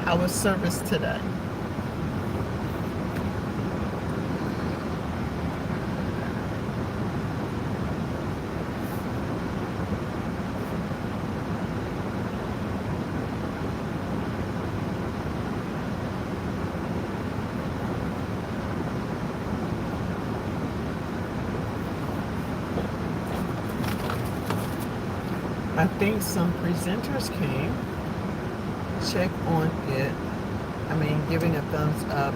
How was service today? I think some presenters came. Check on it. I mean, giving a thumbs up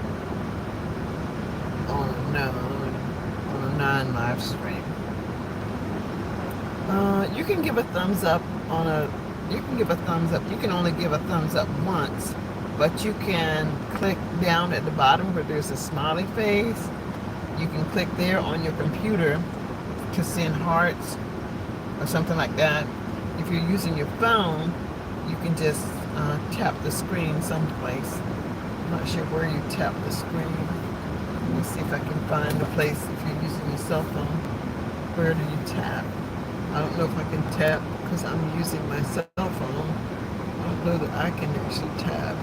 on a non-live stream. You can give a thumbs up on a. You can give a thumbs up. You can only give a thumbs up once, but you can click down at the bottom where there's a smiley face. You can click there on your computer to send hearts or something like that. If you're using your phone, you can just tap the screen someplace. I'm not sure where you tap the screen. me see if I can find a place if you're using your cell phone. Where do you tap? I don't know if I can tap because I'm using my cell phone. I don't know that I can actually tap.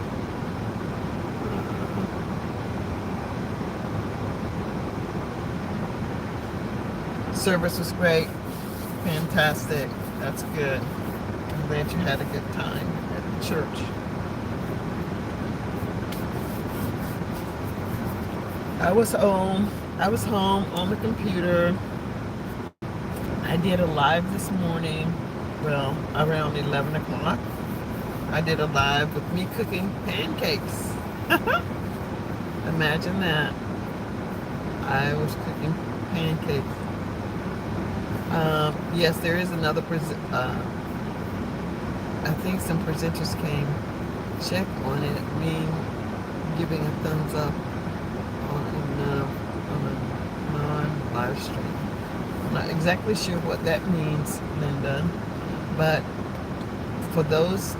Service was great. Fantastic. That's good. I'm glad you had a good time at the church. I was home. I was home on the computer. I did a live this morning. Well, around 11 o'clock. I did a live with me cooking pancakes. Imagine that. I was cooking pancakes. Yes, there is another I think some presenters came. Check on it. Me giving a thumbs up on a non-live stream. I'm not exactly sure what that means, Linda, but for those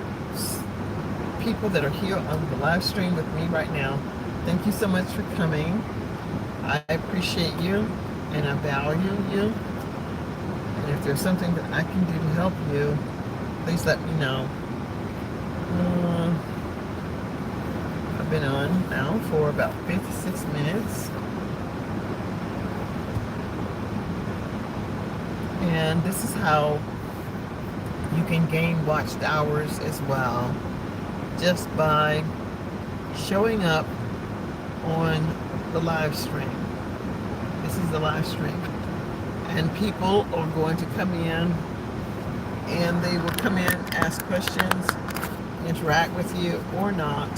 people that are here on the live stream with me right now, thank you so much for coming. I appreciate you and I value you. And if there's something that I can do to help you, please let me know. I've been on now for about 56 minutes. And this is how you can gain watched hours as well, just by showing up on the live stream. This is the live stream. And people are going to come in and they will come in, ask questions, interact with you or not.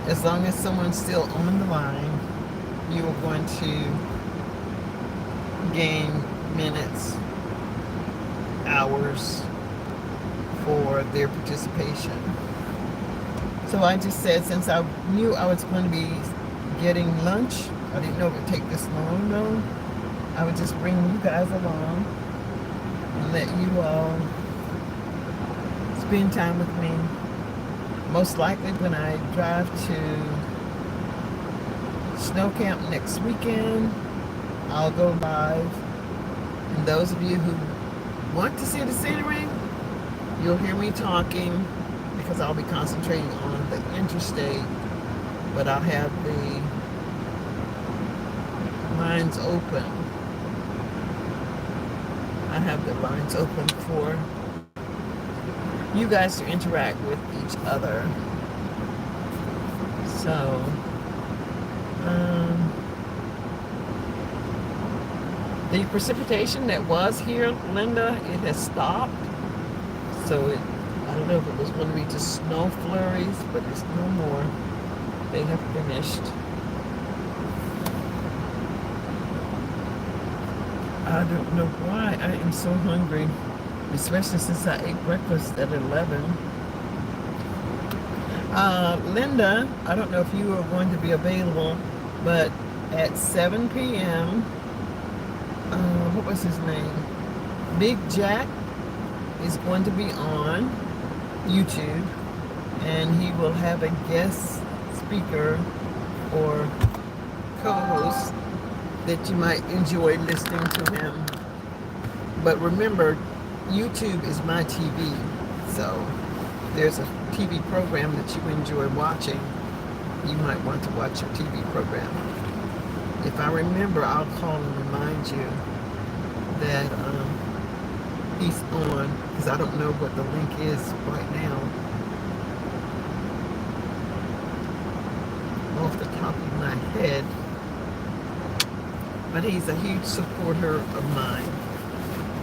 As long as someone's still on the line, you are going to gain minutes, hours for their participation. So I just said, since I knew I was going to be getting lunch, I didn't know it would take this long though, I would just bring you guys along and let you all spend time with me. Most likely when I drive to snow camp next weekend, I'll go live. And those of you who want to see the scenery, you'll hear me talking because I'll be concentrating on the interstate, but I'll have the lines open. I have the lines open for you guys to interact with each other. So, the precipitation that was here, Linda, it has stopped. So I don't know if it was going to be just snow flurries, but it's no more. They have finished. I don't know why I am so hungry, especially since I ate breakfast at 11. Linda, I don't know if you are going to be available, but at 7 p.m., what was his name? Big Jack is going to be on YouTube, and he will have a guest speaker or co-host that you might enjoy listening to him. But remember, YouTube is my TV, so there's a TV program that you enjoy watching. You might want to watch your TV program. If I remember, I'll call and remind you that he's on, because I don't know what the link is right now off the top of my head, but he's a huge supporter of mine.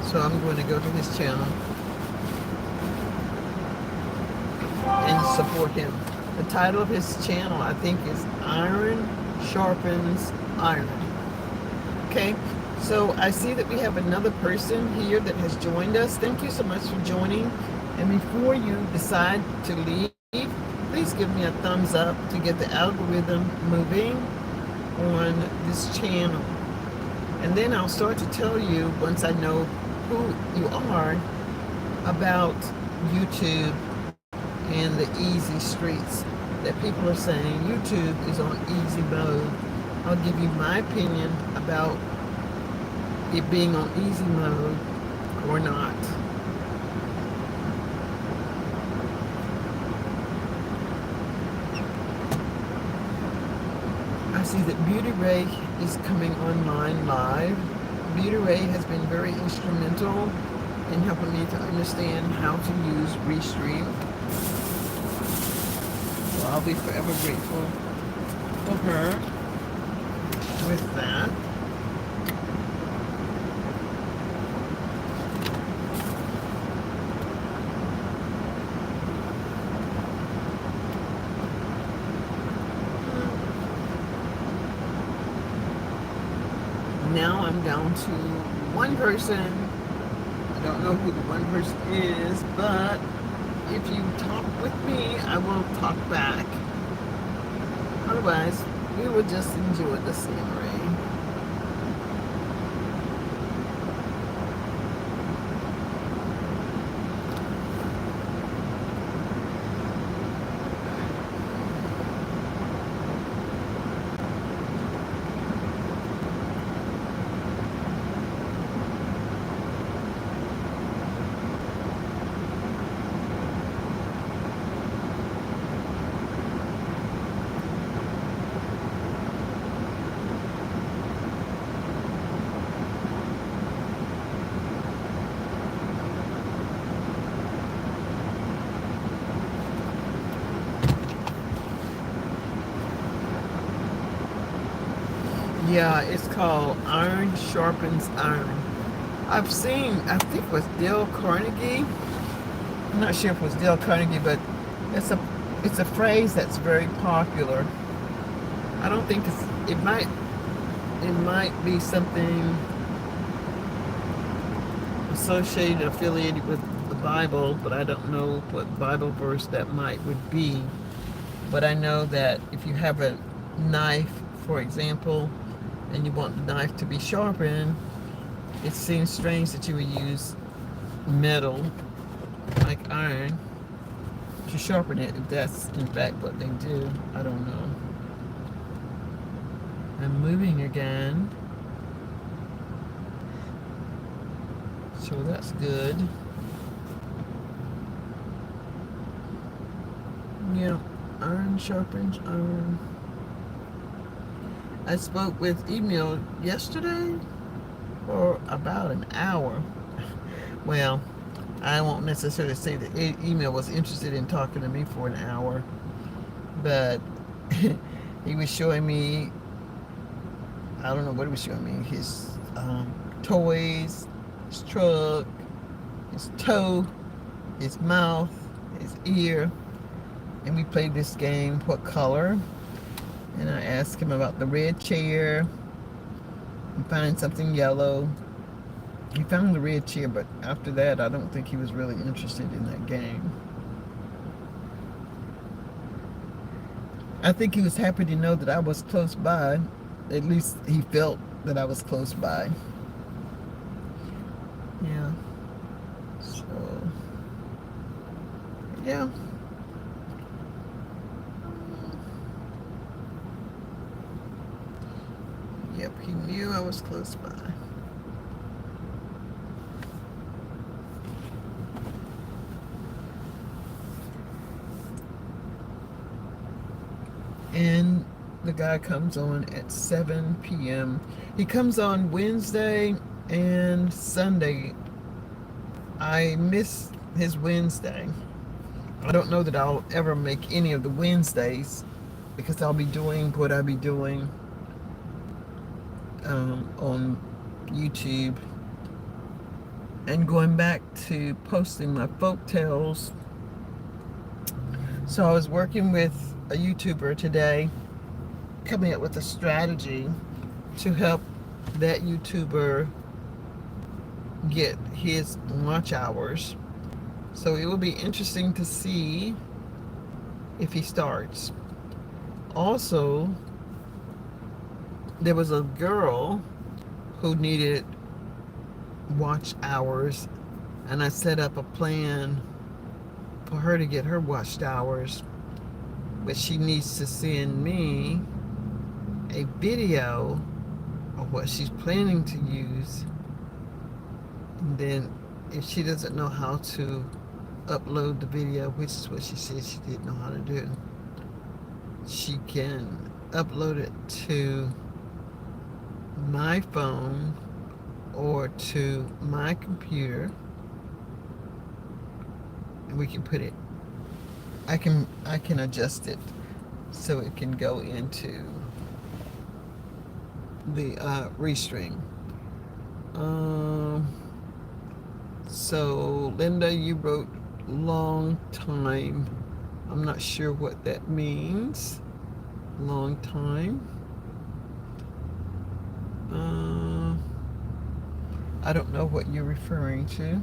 So I'm going to go to his channel and support him. The title of his channel, I think, is Iron Sharpens Iron. Okay, so I see that we have another person here that has joined us. Thank you so much for joining. And before you decide to leave, please give me a thumbs up to get the algorithm moving on this channel. And then I'll start to tell you, once I know who you are, about YouTube and the easy streets that people are saying YouTube is on easy mode. I'll give you my opinion about it being on easy mode or not. I see that Beauty Ray is coming online live. Beauty Ray has been very instrumental in helping me to understand how to use Restream. So I'll be forever grateful for her with that. Now I'm down to one person. I don't know who the one person is, but if you talk with me, I will talk back. Otherwise, we will just enjoy the scenery. Yeah, it's called Iron Sharpens Iron. I've seen, I think it was Dale Carnegie. I'm not sure if it was Dale Carnegie, but it's a phrase that's very popular. I don't think it might be something associated, affiliated with the Bible, but I don't know what Bible verse that would be. But I know that if you have a knife, for example, and you want the knife to be sharpened, it seems strange that you would use metal, like iron, to sharpen it, if that's in fact what they do. I don't know. I'm moving again. So that's good. Yeah, iron sharpens iron. I spoke with email yesterday for about an hour. Well, I won't necessarily say that email was interested in talking to me for an hour, but he was showing me, I don't know what he was showing me, his toys, his truck, his toe, his mouth, his ear, and we played this game, what color? And I asked him about the red chair and finding something yellow. He found the red chair, but after that, I don't think he was really interested in that game. I think he was happy to know that I was close by. At least he felt that I was close by. Yeah. So, yeah. Yep, he knew I was close by. And the guy comes on at 7 p.m. He comes on Wednesday and Sunday. I miss his Wednesday. I don't know that I'll ever make any of the Wednesdays because I'll be doing what I'll be doing on YouTube and going back to posting my folk tales. So I was working with a YouTuber today, coming up with a strategy to help that YouTuber get his watch hours. So it will be interesting to see if he starts. Also, there was a girl who needed watch hours, and I set up a plan for her to get her watch hours, but she needs to send me a video of what she's planning to use. And then if she doesn't know how to upload the video, which is what she said she didn't know how to do, she can upload it to my phone or to my computer, and we can put it, I can adjust it so it can go into the restream. So Linda, you wrote long time. I'm not sure what that means. Long time. I don't know what you're referring to.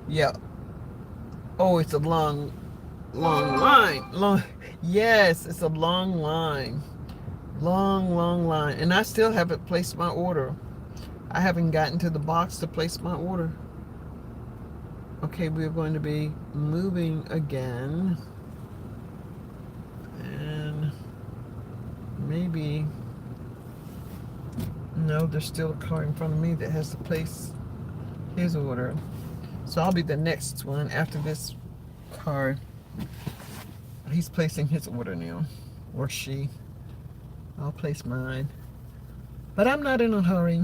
Yeah. Oh, it's a long line. Yes, it's a long line. Long line. And I still haven't placed my order. I haven't gotten to the box to place my order. Okay, we're going to be moving again. And maybe, no, there's still a car in front of me that has to place his order. So I'll be the next one after this car. He's placing his order now, or she. I'll place mine. But I'm not in a hurry.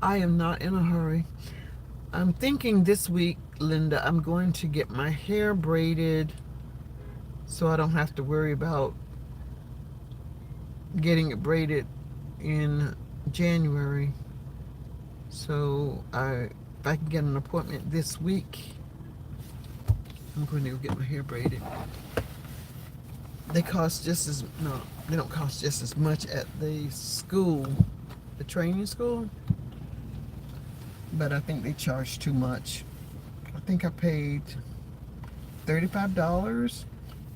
I am not in a hurry. I'm thinking this week, Linda, I'm going to get my hair braided so I don't have to worry about getting it braided in January. So if I can get an appointment this week, I'm going to go get my hair braided. They cost just as, no, they don't cost just as much at the school, the training school, but I think they charge too much. I think I paid $35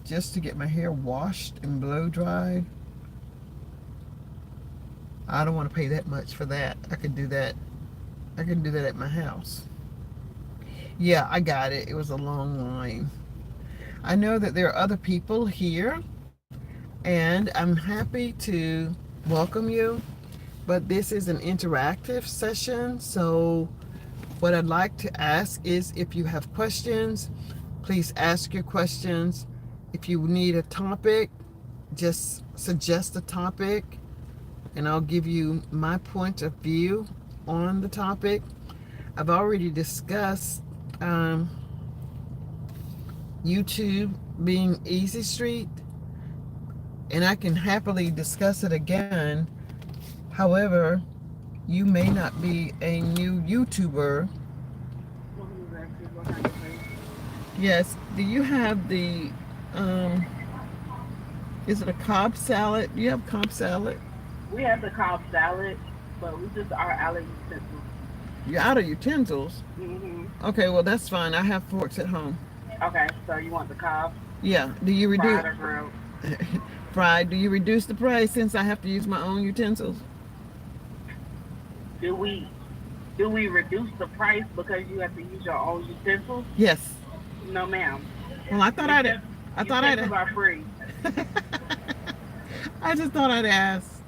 just to get my hair washed and blow dried. I don't want to pay that much for that. I could do that. I can do that at my house. Yeah, I got it. It was a long line. I know that there are other people here, and I'm happy to welcome you, but this is an interactive session, so what I'd like to ask is if you have questions, please ask your questions. If you need a topic, just suggest a topic, and I'll give you my point of view on the topic. I've already discussed YouTube being easy street, and I can happily discuss it again. However, you may not be a new YouTuber. Yes, do you have the is it a Cobb salad? Do you have Cobb salad? We have the Cobb salad, but we just are out of utensils. You're out of utensils? Okay, well that's fine. I have forks at home. Okay, so you want the Cobb? Yeah. Do you reduce Fried or grilled? fried? Do you reduce the price since I have to use my own utensils? Do we reduce the price because you have to use your own utensils? Yes. No, ma'am. Well, I thought I'd Utensils are free. I just thought I'd ask.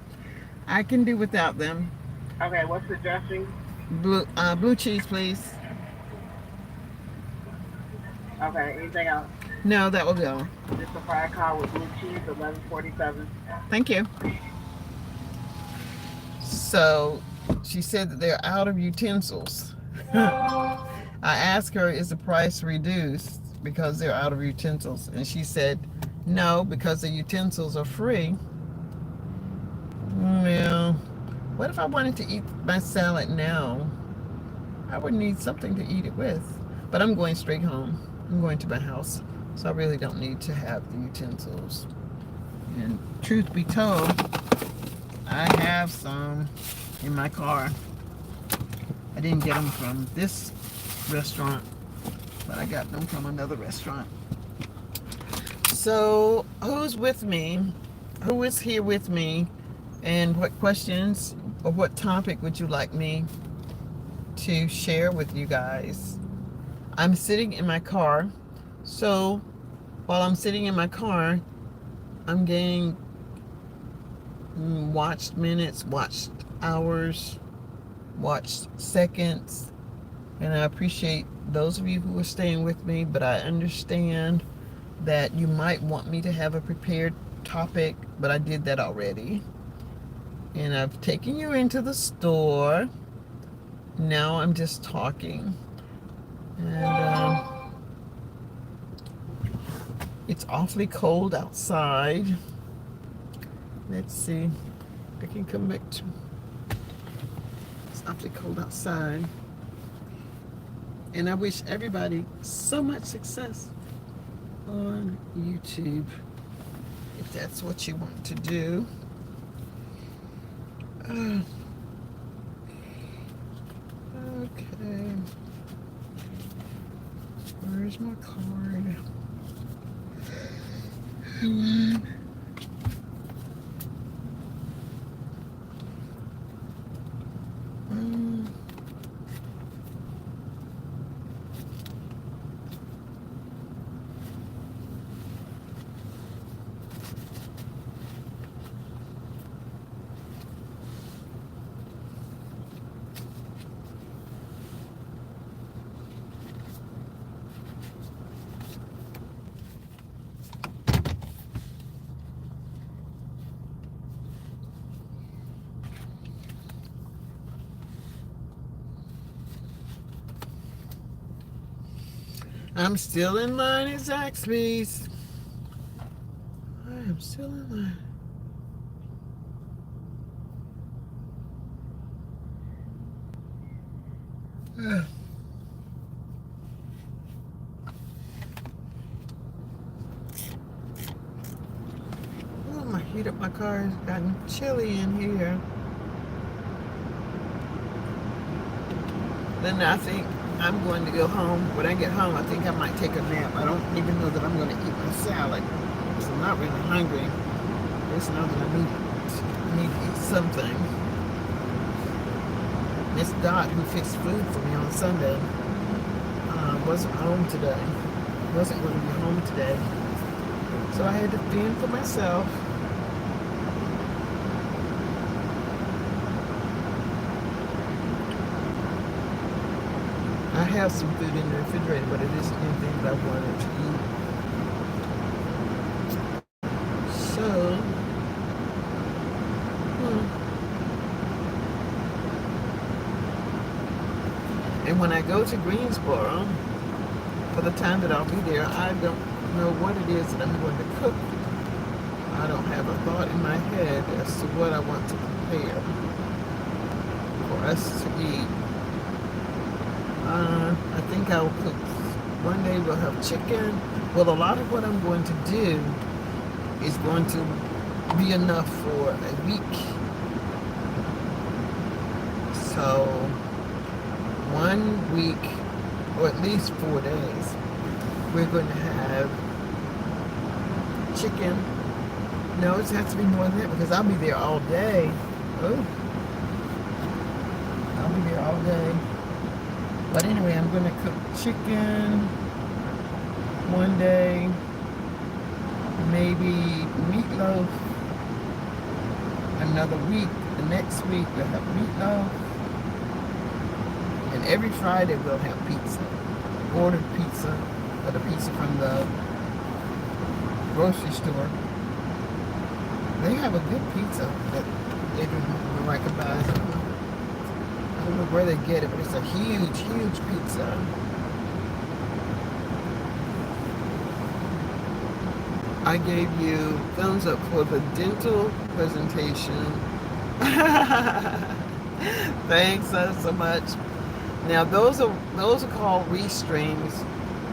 I can do without them. Okay, what's the dressing? Blue cheese, please. Okay, anything else? No, that will go. Just a fried cow with blue cheese, 11.47. Thank you. So she said that they're out of utensils. I asked her, is the price reduced because they're out of utensils? And she said, no, because the utensils are free. Well, what if I wanted to eat my salad now? I would need something to eat it with. But I'm going straight home. I'm going to my house. So I really don't need to have the utensils. And truth be told, I have some in my car. I didn't get them from this restaurant, but I got them from another restaurant. So who's with me? Who is here with me? And what questions or what topic would you like me to share with you guys? I'm sitting in my car. So while I'm sitting in my car, I'm getting watched minutes, watched hours, watched seconds. And I appreciate those of you who are staying with me, but I understand that you might want me to have a prepared topic, but I did that already. And I've taken you into the store. Now I'm just talking. And it's awfully cold outside. Let's see. I can come back to. It's awfully cold outside. And I wish everybody so much success on YouTube, if that's what you want to do. Okay. Where's my card? I'm still in line at Zaxby's. I am still in line. Oh, my heat up my car has gotten chilly in here. Then I think I'm going to go home. When I get home, I think I might take a nap. I don't even know that I'm going to eat my salad because I'm not really hungry. I just know that I need to eat something. Miss Dot, who fixed food for me on Sunday, wasn't home today. Wasn't going to be home today. So I had to fend for myself. I have some food in the refrigerator, but it isn't anything that I wanted to eat. So, and when I go to Greensboro, for the time that I'll be there, I don't know what it is that I'm going to cook. I don't have a thought in my head as to what I want to prepare for us to eat. I think I'll cook. One day we'll have chicken. Well, a lot of what I'm going to do is going to be enough for a week. So 1 week, or at least 4 days, we're going to have chicken. No, it has to be more than that because I'll be there all day. Oh, I'll be there all day. But anyway, I'm going to cook chicken one day, maybe meatloaf another week. The next week we'll have meatloaf. And every Friday we'll have pizza. Ordered pizza, or the pizza from the grocery store. They have a good pizza that they do where I can buy. I don't know where they get it, but it's a huge, huge pizza. I gave you thumbs up for the dental presentation. Thanks so much. Now those are called restreams,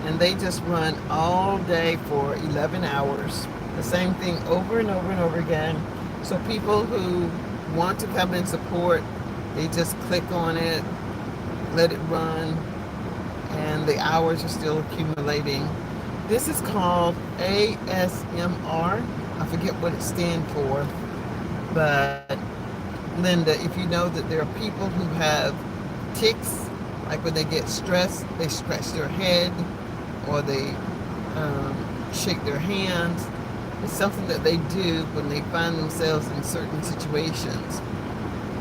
and they just run all day for 11 hours. The same thing over and over and over again. So people who want to come and support, they just click on it, let it run, and the hours are still accumulating. This is called ASMR. I forget what it stands for, but Linda, if you know that there are people who have tics Like when they get stressed, they scratch their head or they shake their hands. It's something that they do when they find themselves in certain situations.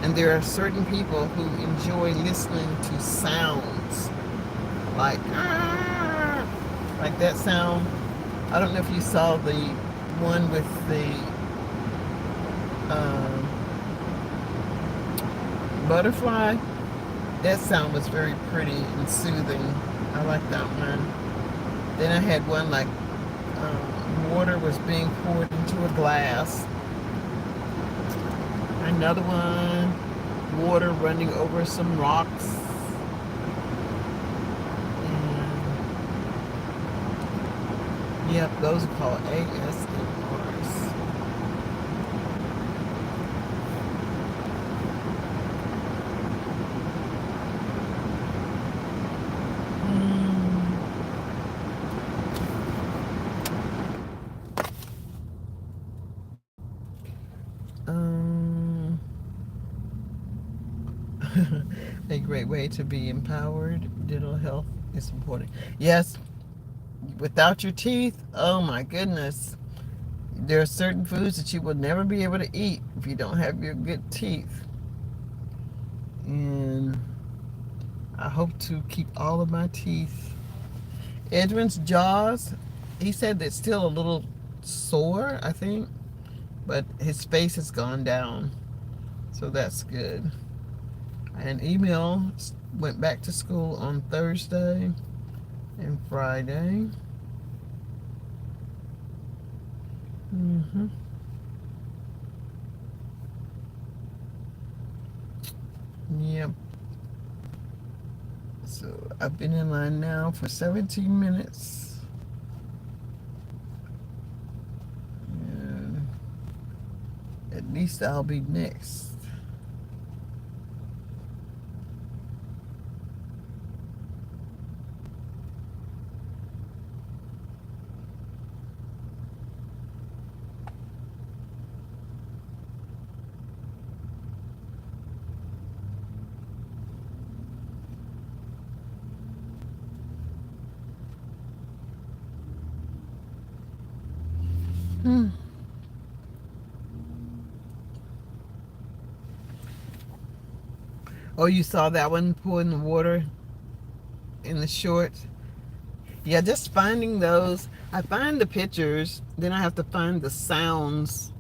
And there are certain people who enjoy listening to sounds like like that sound. I don't know if you saw the one with the um, butterfly. That sound was very pretty and soothing. I like that one. Then I had one like water was being poured into a glass. Another one, water running over some rocks. And yep, those are called ASMRs. Um, a great way to be empowered. Dental health is important. Yes, without your teeth, oh my goodness. There are certain foods that you will never be able to eat if you don't have your good teeth. And I hope to keep all of my teeth. Edwin's jaws, he said it's still a little sore, I think, but his face has gone down. So that's good. And Emil went back to school on Thursday and Friday. Yep. So I've been in line now for 17 minutes. And at least I'll be next. Hmm. Oh, you saw that one pouring the water in the shorts? Yeah, just finding those. I find the pictures, then I have to find the sounds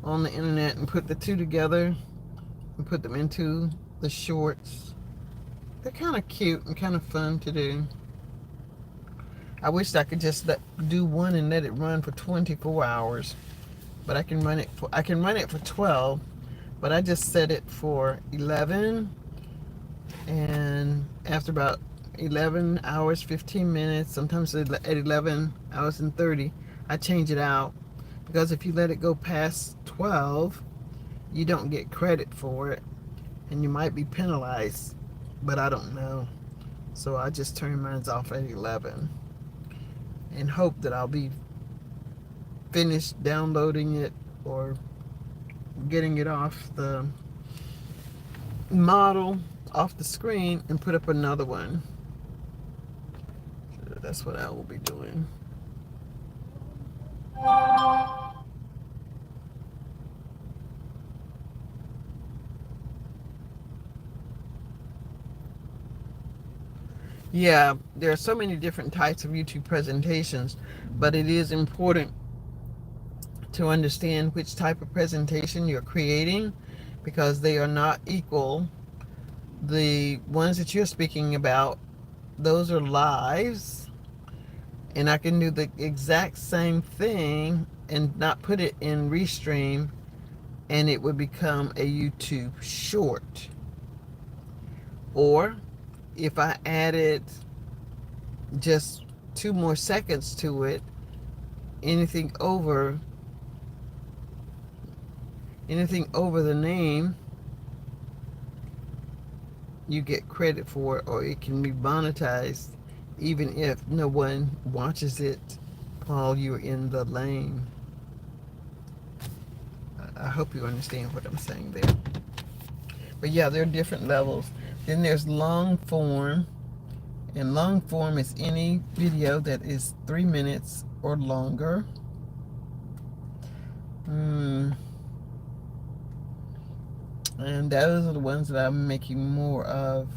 on the internet and put the two together and put them into the shorts. They're kind of cute and kind of fun to do. I wish I could just do one and let it run for 24 hours, but I can run it for 12, but I just set it for 11, and after about 11 hours 15 minutes, sometimes at 11 hours and 30, I change it out, because if you let it go past 12, you don't get credit for it and you might be penalized, but I don't know. So I just turn mine off at 11 and hope that I'll be finished downloading it or getting it off the model, off the screen, and put up another one. So that's what I will be doing. Yeah, there are so many different types of YouTube presentations, but it is important to understand which type of presentation you're creating, because they are not equal. The ones that you're speaking about, those are lives, and I can do the exact same thing and not put it in Restream, and it would become a YouTube short. Or if I added just 2 more seconds to it, anything over the name, you get credit for it, or it can be monetized even if no one watches it while you're in the lane. I hope you understand what I'm saying there. But yeah, there are different levels. Then there's long form, and long form is any video that is 3 minutes or longer. And those are the ones that I'm making more of.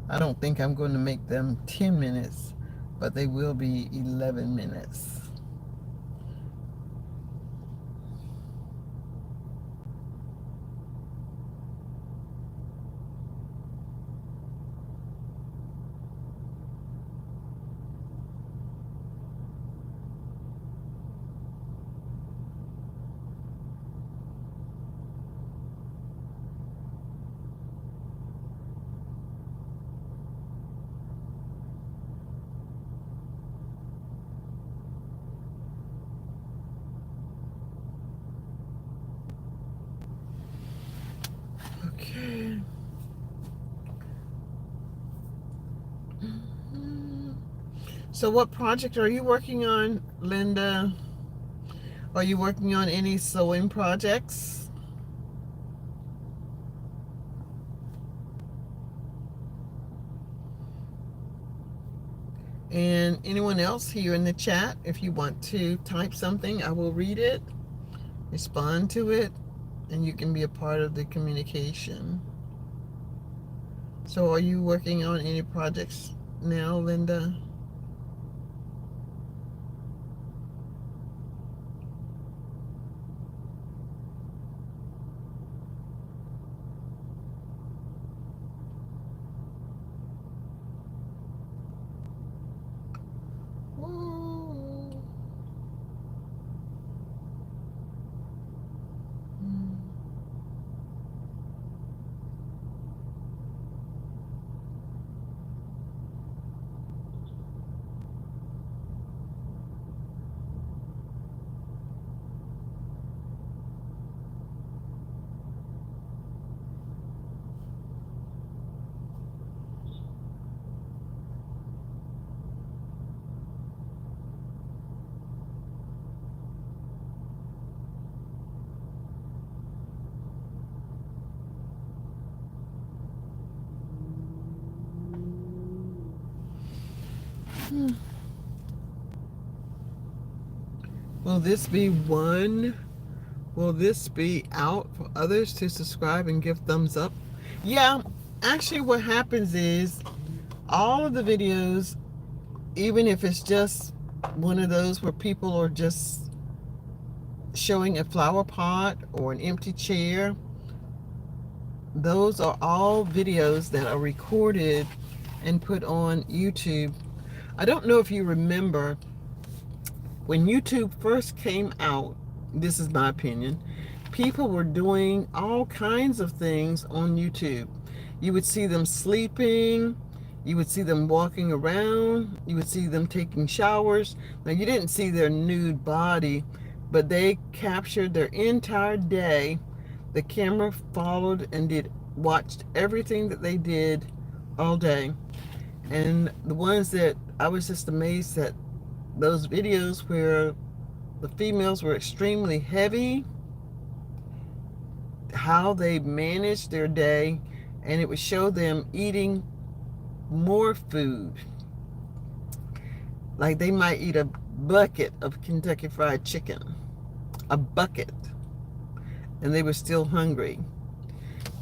I don't think I'm going to make them 10 minutes, but they will be 11 minutes. Okay. So what project are you working on, Linda? Are you working on any sewing projects? And anyone else here in the chat, if you want to type something, I will read it, respond to it, and you can be a part of the communication. So are you working on any projects now, Linda? Will this be one? Will this be out for others to subscribe and give thumbs up? Yeah, actually what happens is all of the videos, even if it's just one of those where people are just showing a flower pot or an empty chair, those are all videos that are recorded and put on YouTube. I don't know if you remember when YouTube first came out, this is my opinion, people were doing all kinds of things on YouTube. You would see them sleeping, you would see them walking around, you would see them taking showers. Now, you didn't see their nude body, but they captured their entire day. The camera followed and watched everything that they did all day. And the ones that I was just amazed at, those videos where the females were extremely heavy, how they managed their day, and it would show them eating more food. Like they might eat a bucket of Kentucky Fried Chicken, a bucket, and they were still hungry.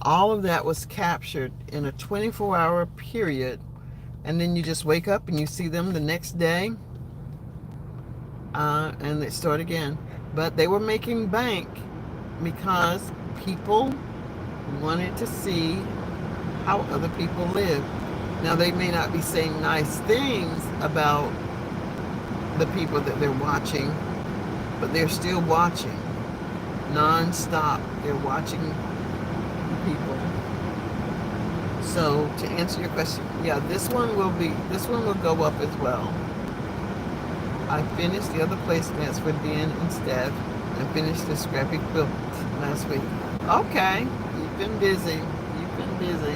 All of that was captured in a 24-hour period, and then you just wake up and you see them the next day, and they start again. But they were making bank because people wanted to see how other people live. Now, they may not be saying nice things about the people that they're watching, but they're still watching non-stop. They're watching people. So to answer your question, yeah, this one will go up as well. I finished the other placemats for Dan and Steph and finished the scrappy quilt last week. Okay, you've been busy. You've been busy.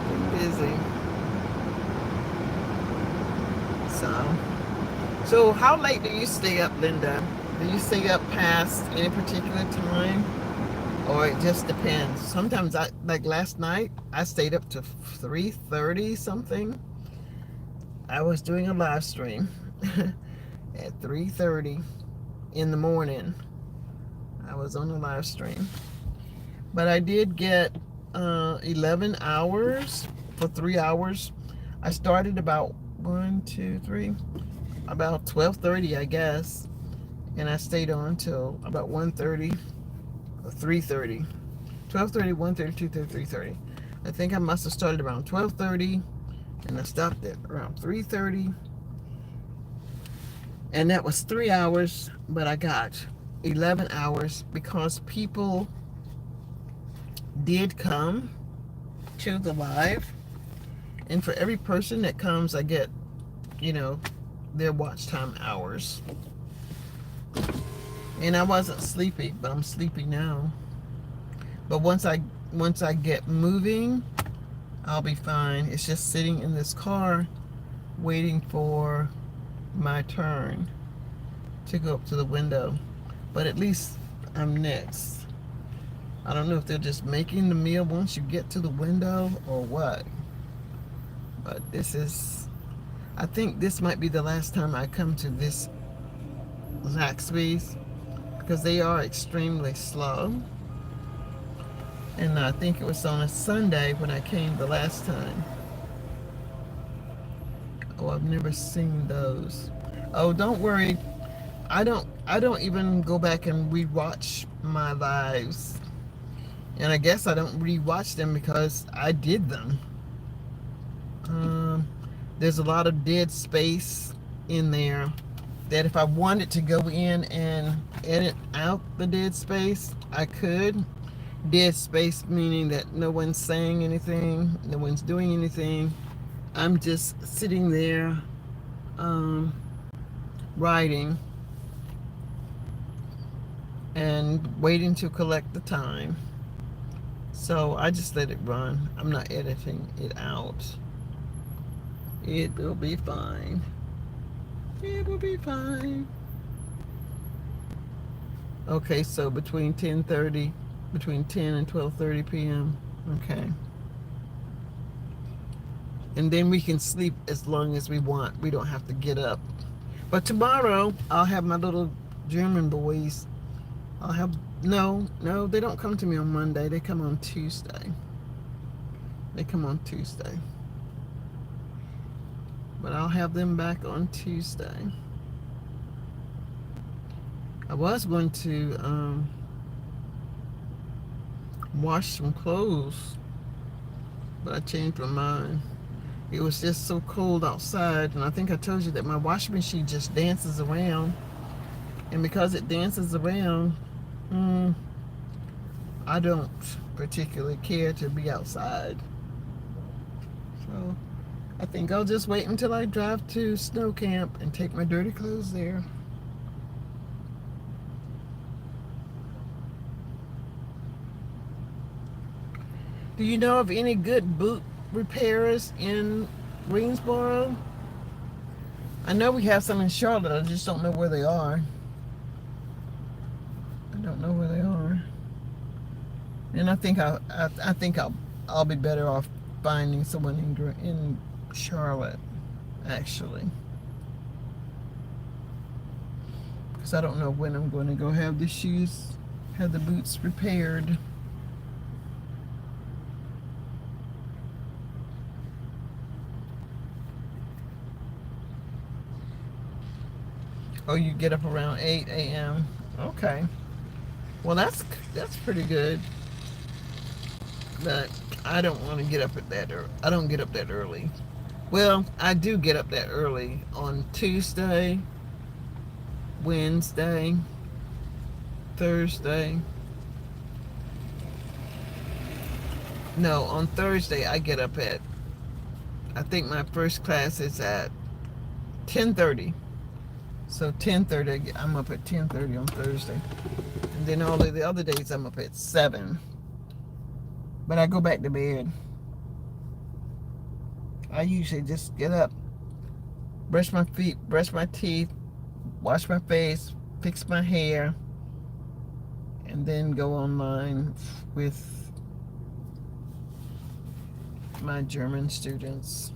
You've been busy. So how late do you stay up, Linda? Do you stay up past any particular time? or it just depends. Sometimes like last night, I stayed up to 3:30 something. I was doing a live stream at 3:30 in the morning. I was on a live stream. But I did get 11 hours for 3 hours. I started about 12:30, I guess. And I stayed on till about 1:30 or 3:30. 12:30, 1:30, 2:30, 3:30. I think I must have started around 12:30 and I stopped at around 3:30. And that was 3 hours, but I got 11 hours because people did come to the live. And for every person that comes, I get, their watch time hours. And I wasn't sleepy, but I'm sleepy now. But once I get moving, I'll be fine. It's just sitting in this car waiting for my turn to go up to the window. But at least I'm next. I don't know if they're just making the meal once you get to the window or what. But I think this might be the last time I come to this Zaxby's because they are extremely slow. And I think it was on a Sunday when I came the last time. Oh, I've never seen those. Oh, don't worry. I don't even go back and rewatch my lives. And I guess I don't rewatch them because I did them. There's a lot of dead space in there that if I wanted to go in and edit out the dead space, I could. Dead space meaning that no one's saying anything, no one's doing anything. I'm just sitting there writing and waiting to collect the time. So I just let it run. I'm not editing it out. It will be fine. It will be fine. Okay, so between 10 and 12:30 p.m. Okay. And then we can sleep as long as we want. We don't have to get up. But tomorrow, I'll have my little German boys. No, they don't come to me on Monday. They come on Tuesday. But I'll have them back on Tuesday. I was going to wash some clothes, but I changed my mind. It was just so cold outside, and I think I told you that my washing machine just dances around. And because it dances around, I don't particularly care to be outside. So I think I'll just wait until I drive to snow camp and take my dirty clothes there. Do you know of any good boot repairers in Greensboro? I know we have some in Charlotte. I just don't know where they are. And I think I'll be better off finding someone in Charlotte, actually, because I don't know when I'm going to go have the boots repaired. Oh, you get up around 8 a.m. Okay. Well, that's pretty good. But I don't want to get up I don't get up that early. Well, I do get up that early on Tuesday, Wednesday, Thursday. No, on Thursday I get up I think my first class is at 10:30. So 10:30, I'm up at 10:30 on Thursday. And then all of the other days I'm up at 7. But I go back to bed. I usually just get up, brush my feet, brush my teeth, wash my face, fix my hair, and then go online with my German students.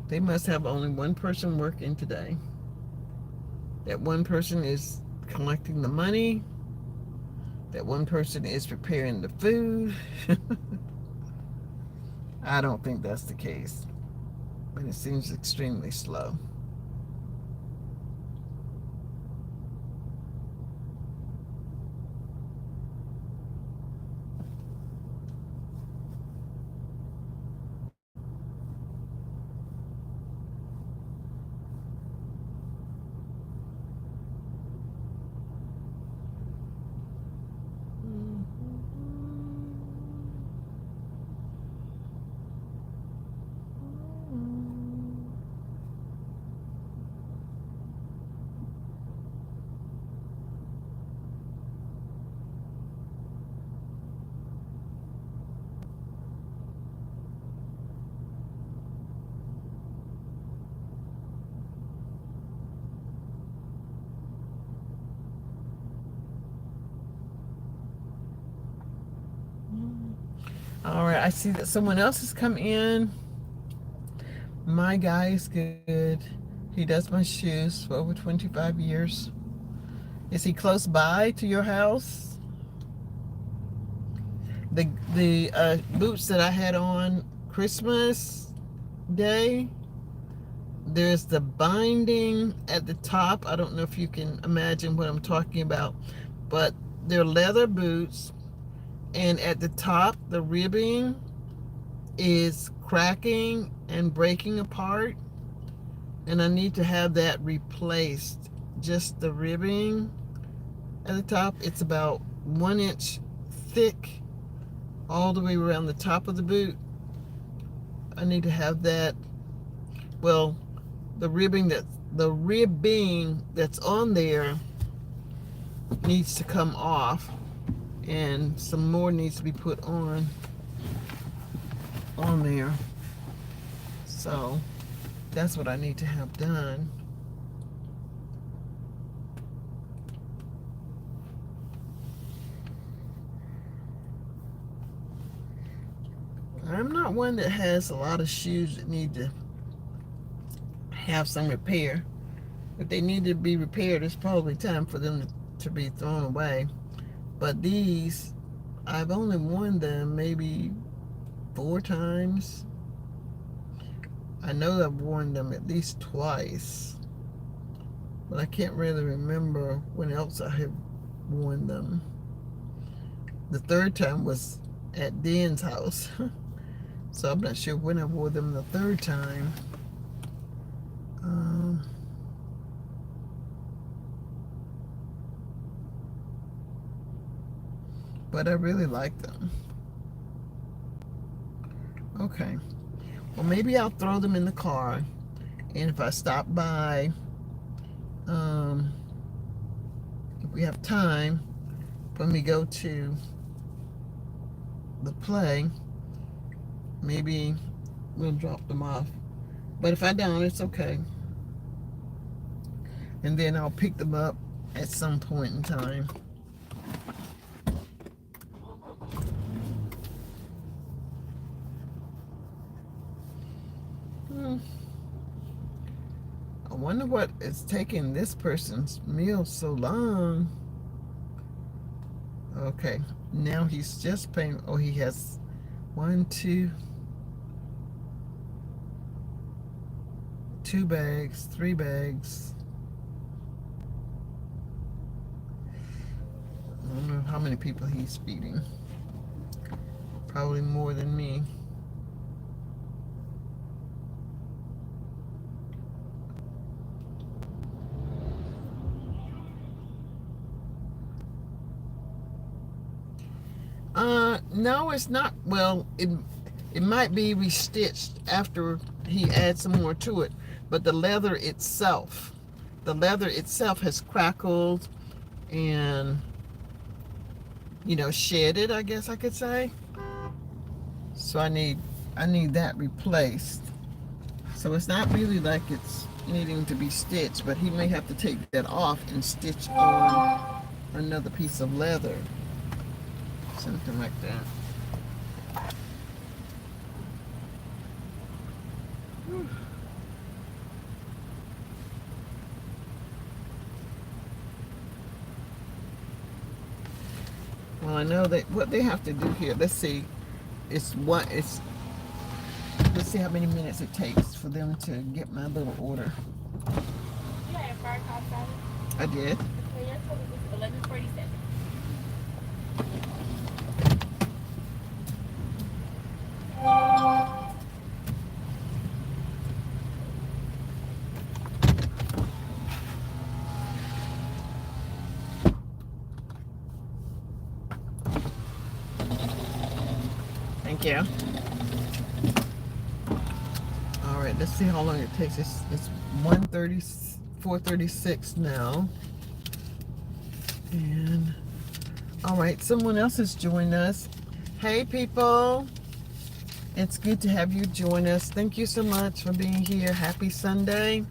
They must have only one person working today. That one person is collecting the money. That one person is preparing the food. I don't think that's the case, but it seems extremely slow. All right, I see that someone else has come in. My guy is good. He does my shoes for over 25 years. Is he close by to your house? The boots that I had on Christmas Day, there's the binding at the top. I don't know if you can imagine what I'm talking about, but they're leather boots, and at the top, the ribbing is cracking and breaking apart, and I need to have that replaced. Just the ribbing at the top, it's about 1 inch thick all the way around the top of the boot. I need to have that. Well, the ribbing that's on there needs to come off, and some more needs to be put on there. So that's what I need to have done. I'm not one that has a lot of shoes that need to have some repair. If they need to be repaired, it's probably time for them to be thrown away. But these, I've only worn them maybe 4 times. I know I've worn them at least twice, but I can't really remember when else I have worn them. The 3rd time was at Dan's house. So I'm not sure when I wore them the 3rd time. But I really like them. Okay. Well, maybe I'll throw them in the car. And if I stop by, if we have time, when we go to the play, maybe we'll drop them off. But if I don't, it's okay. And then I'll pick them up at some point in time. I wonder what is taking this person's meal so long. Okay, now he's just paying. Oh, he has 1, 2 bags, 3 bags. I don't know how many people he's feeding. Probably more than me. No, it's not. Well, it might be restitched after he adds some more to it, but the leather itself has crackled and, shedded, I guess I could say. So I need that replaced. So it's not really like it's needing to be stitched, but he may have to take that off and stitch on another piece of leather. Something like that. Well, I know that what they have to do here, let's see, it's let's see how many minutes it takes for them to get my little order. You had a fried cob salad? I did. Well, your total was 11.47. Thank you. All right, let's see how long it takes. It's 1:30, 4:36 now. And all right, someone else has joined us. Hey, people. It's good to have you join us. Thank you so much for being here. Happy Sunday.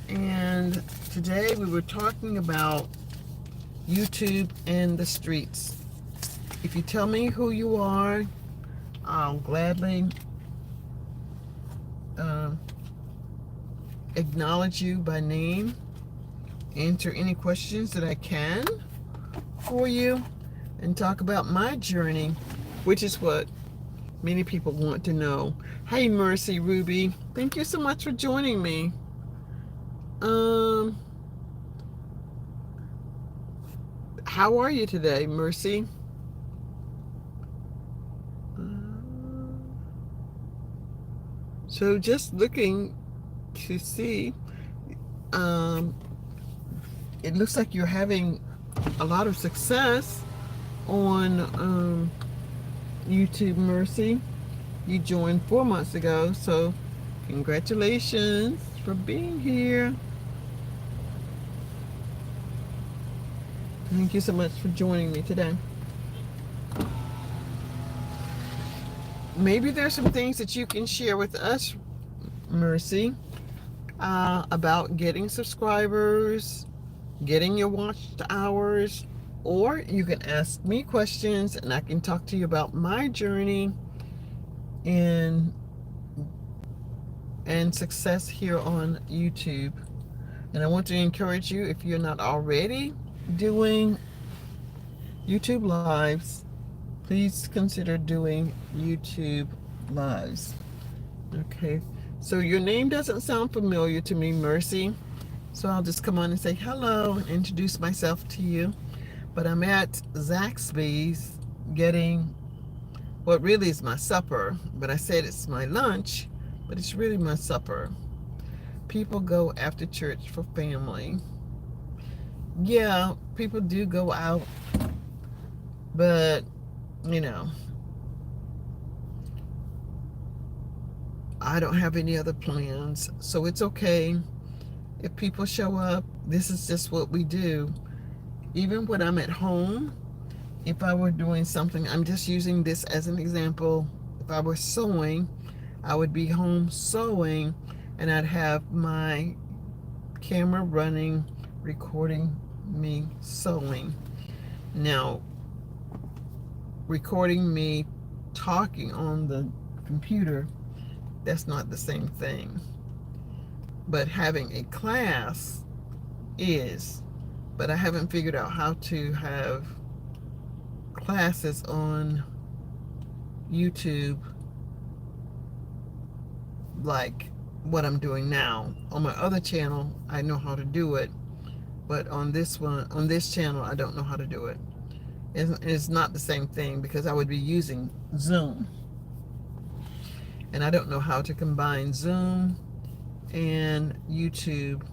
And today we were talking about YouTube and the streets. If you tell me who you are, I'll gladly acknowledge you by name, answer any questions that I can for you, and talk about my journey, which is what many people want to know. Hey, Mercy Ruby, thank you so much for joining me. How are you today, Mercy? So just looking to see, it looks like you're having a lot of success on YouTube, Mercy. You joined 4 months ago, so congratulations for being here. Thank you so much for joining me today. Maybe there's some things that you can share with us, Mercy, about getting subscribers, getting your watch hours, or you can ask me questions and I can talk to you about my journey and success here on YouTube. And I want to encourage you, if you're not already doing YouTube lives, please consider doing YouTube lives. Okay, so your name doesn't sound familiar to me, Mercy, so I'll just come on and say hello and introduce myself to you. But I'm at Zaxby's getting what really is my supper, but I said it's my lunch, but it's really my supper. People go after church for family. Yeah, people do go out, but you know, I don't have any other plans, so it's okay if people show up. This is just what we do. Even when I'm at home, if I were doing something, I'm just using this as an example. If I were sewing, I would be home sewing and I'd have my camera running, recording me sewing. Now, recording me talking on the computer, that's not the same thing. But having a class is. But I haven't figured out how to have classes on YouTube like what I'm doing now. On my other channel, I know how to do it, but on this one, on this channel, I don't know how to do it. It's not the same thing because I would be using Zoom, and I don't know how to combine Zoom and YouTube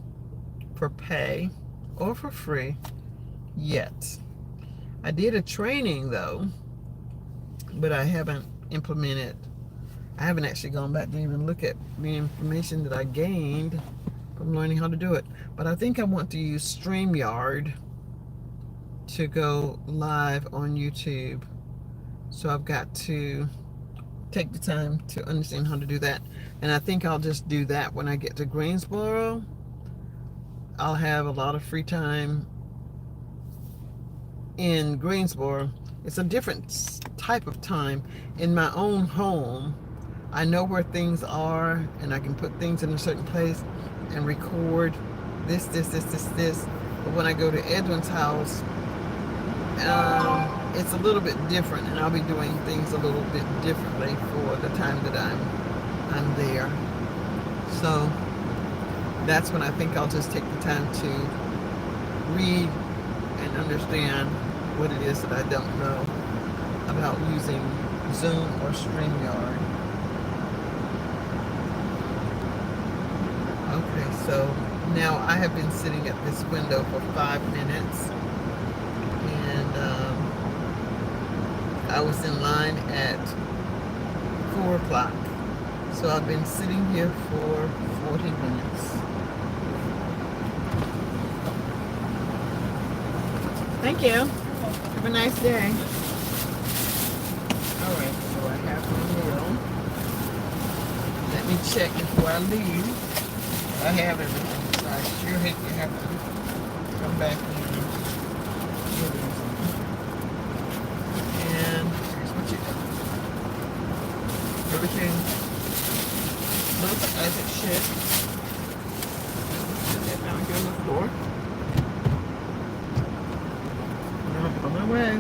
for pay or for free yet. I did a training though, but I haven't implemented. I haven't actually gone back to even look at the information that I gained from learning how to do it. But I think I want to use StreamYard to go live on YouTube. So I've got to take the time to understand how to do that. And I think I'll just do that when I get to Greensboro. I'll have a lot of free time in Greensboro. It's a different type of time. In my own home, I know where things are, and I can put things in a certain place and record this. But when I go to Edwin's house, it's a little bit different, and I'll be doing things a little bit differently for the time that I'm there. So that's when I think I'll just take the time to read and understand what it is that I don't know about using Zoom or StreamYard. Okay, so now I have been sitting at this window for 5 minutes, and I was in line at 4 o'clock. So I've been sitting here for 40 minutes. Thank you. Have a nice day. All right, so I have my meal. Let me check before I leave. I have everything, so I sure hate to have to come back and get everything. And here's what you got. Everything looks as it should. Put that down here on the floor. Now on my way.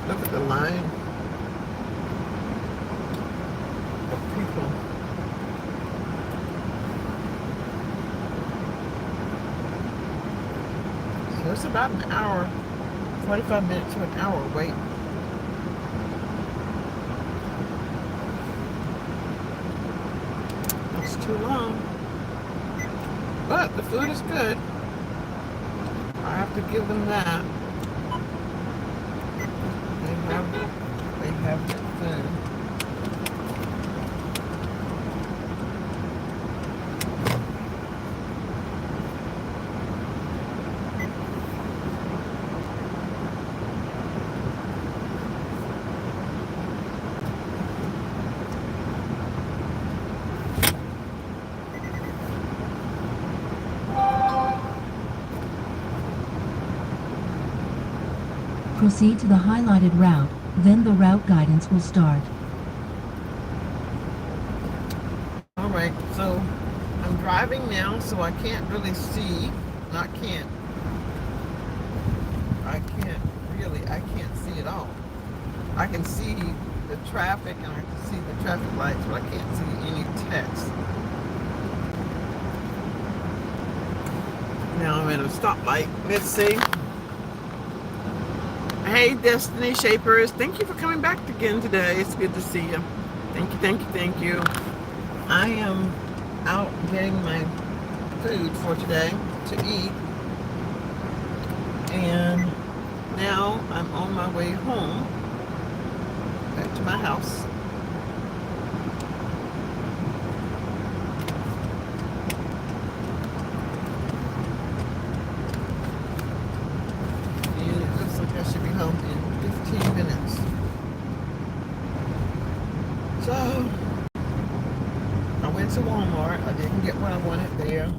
Look at the line of people. So it's about an hour, 45 minutes to an hour wait. That's too long. But the food is good. I have to give them that. They have good food. Proceed to the highlighted route, then the route guidance will start. Alright, so I'm driving now, so I can't really see. I can't see it all. I can see the traffic and I can see the traffic lights, but I can't see any text. Now I'm at a stoplight. Let's see. Hey, Destiny Shapers. Thank you for coming back again today. It's good to see you. Thank you. I am out getting my food for today to eat. And now I'm on my way home, back to my house. I should be home in 15 minutes. So, I went to Walmart. I didn't get what I wanted there.